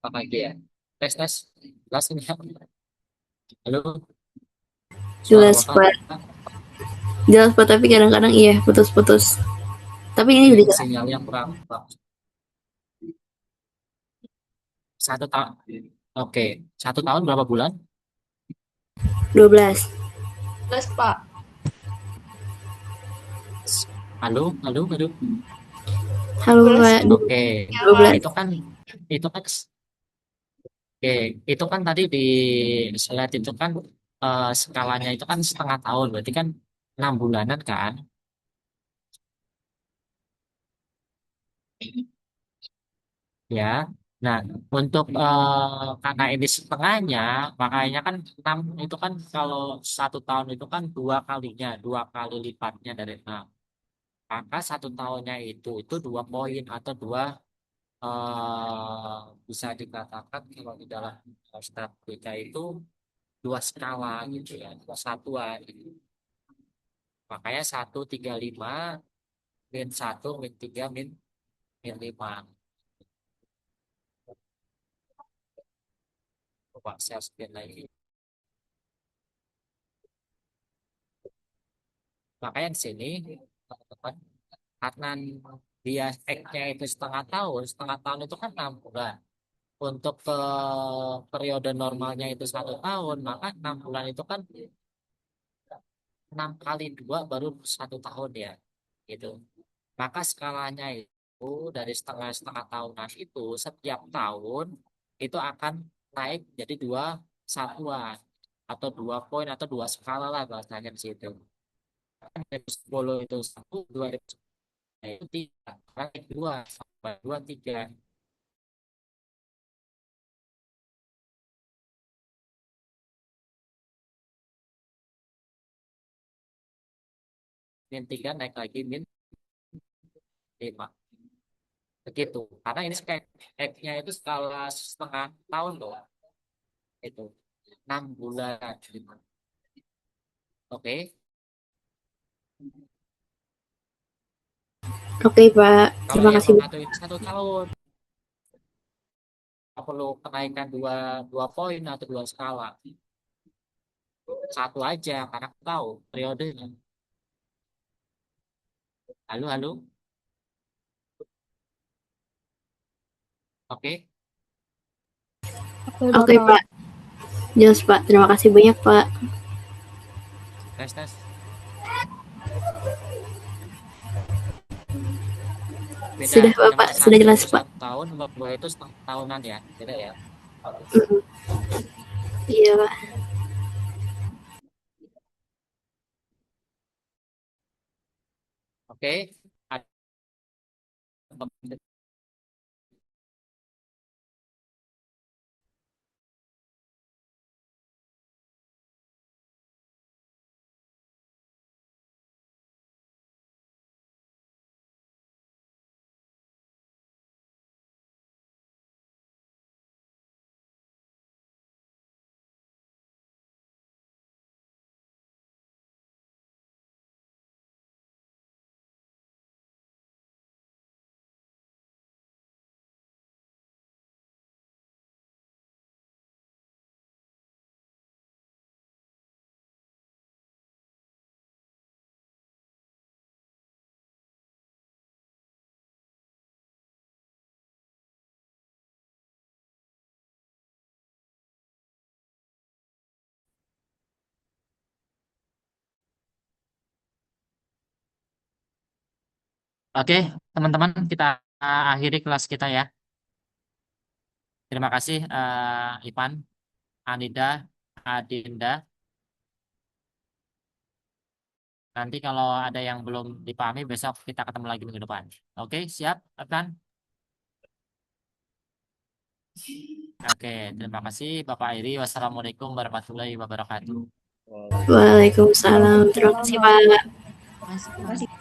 apa lagi ya? Tes tes. Jelas ini ya. Halo, suara Jelas bapak. Pak, jelas Pak, tapi kadang-kadang iya putus-putus. Tapi ini Ini udah jelas. sinyal yang kurang bagus. 1 tahun. Oke, 1 tahun berapa bulan? 12. Plus, Pak. Halo, halo, halo. Halo Plus, Pak, Oke, ya, Pak. 12. itu kan oke, itu kan tadi di slide itu kan skalanya itu kan setengah tahun, berarti kan 6 bulanan kan? Ya. Nah, untuk karena ini setengahnya, makanya kan 6 itu kan kalau 1 tahun itu kan 2 kalinya, 2 kali lipatnya dari 6. Maka 1 tahunnya itu 2 poin atau bisa dikatakan kalau di dalam statistika itu 2 skala gitu ya, 2 satuan. Gitu. Makanya 1, 3, 5, min 1, min 3, min 5. Coba saya spin lagi. Makanya di sini teman-teman, karena dia X-nya itu setengah tahun itu kan 6 bulan. Untuk ke periode normalnya itu 1 tahun, maka 6 bulan itu kan 6 kali 2 baru 1 tahun ya, gitu. Maka skalanya itu dari setengah tahunan itu setiap tahun itu akan naik jadi 2 satuan atau 2 poin atau 2 skala lah bahasanya di situ. 2010 itu 1, 2010 itu 3, naik 2, sampai 2, 3. Min 3 naik lagi min 5. Begitu. Karena ini kayak X-nya itu skala setengah tahun loh. Itu 6 bulan. Oke. Oke Pak, Kalau terima yang kasih. satu ini 1 tahun. Nggak perlu kenaikan dua poin atau 2 skala. Satu aja karena aku tahu periodenya. Halo, halo. Oke. Oke Pak, jelas Pak. Terima kasih banyak Pak. Tes, tes. Beda. Sudah Yang Bapak, sudah satu jelas itu Pak. 1 tahun, yang dua itu setengah tahunan ya. Beda ya. Mm, iya Pak. Oke. Ada Oke, teman-teman, kita akhiri kelas kita ya. Terima kasih Ipan, Anida, Adinda. Nanti kalau ada yang belum dipahami, besok kita ketemu lagi minggu depan. Oke, siap, Adnan? Oke, terima kasih Bapak Iri. Wassalamualaikum warahmatullahi wabarakatuh. Waalaikumsalam. Terima kasih, Pak. Terima kasih.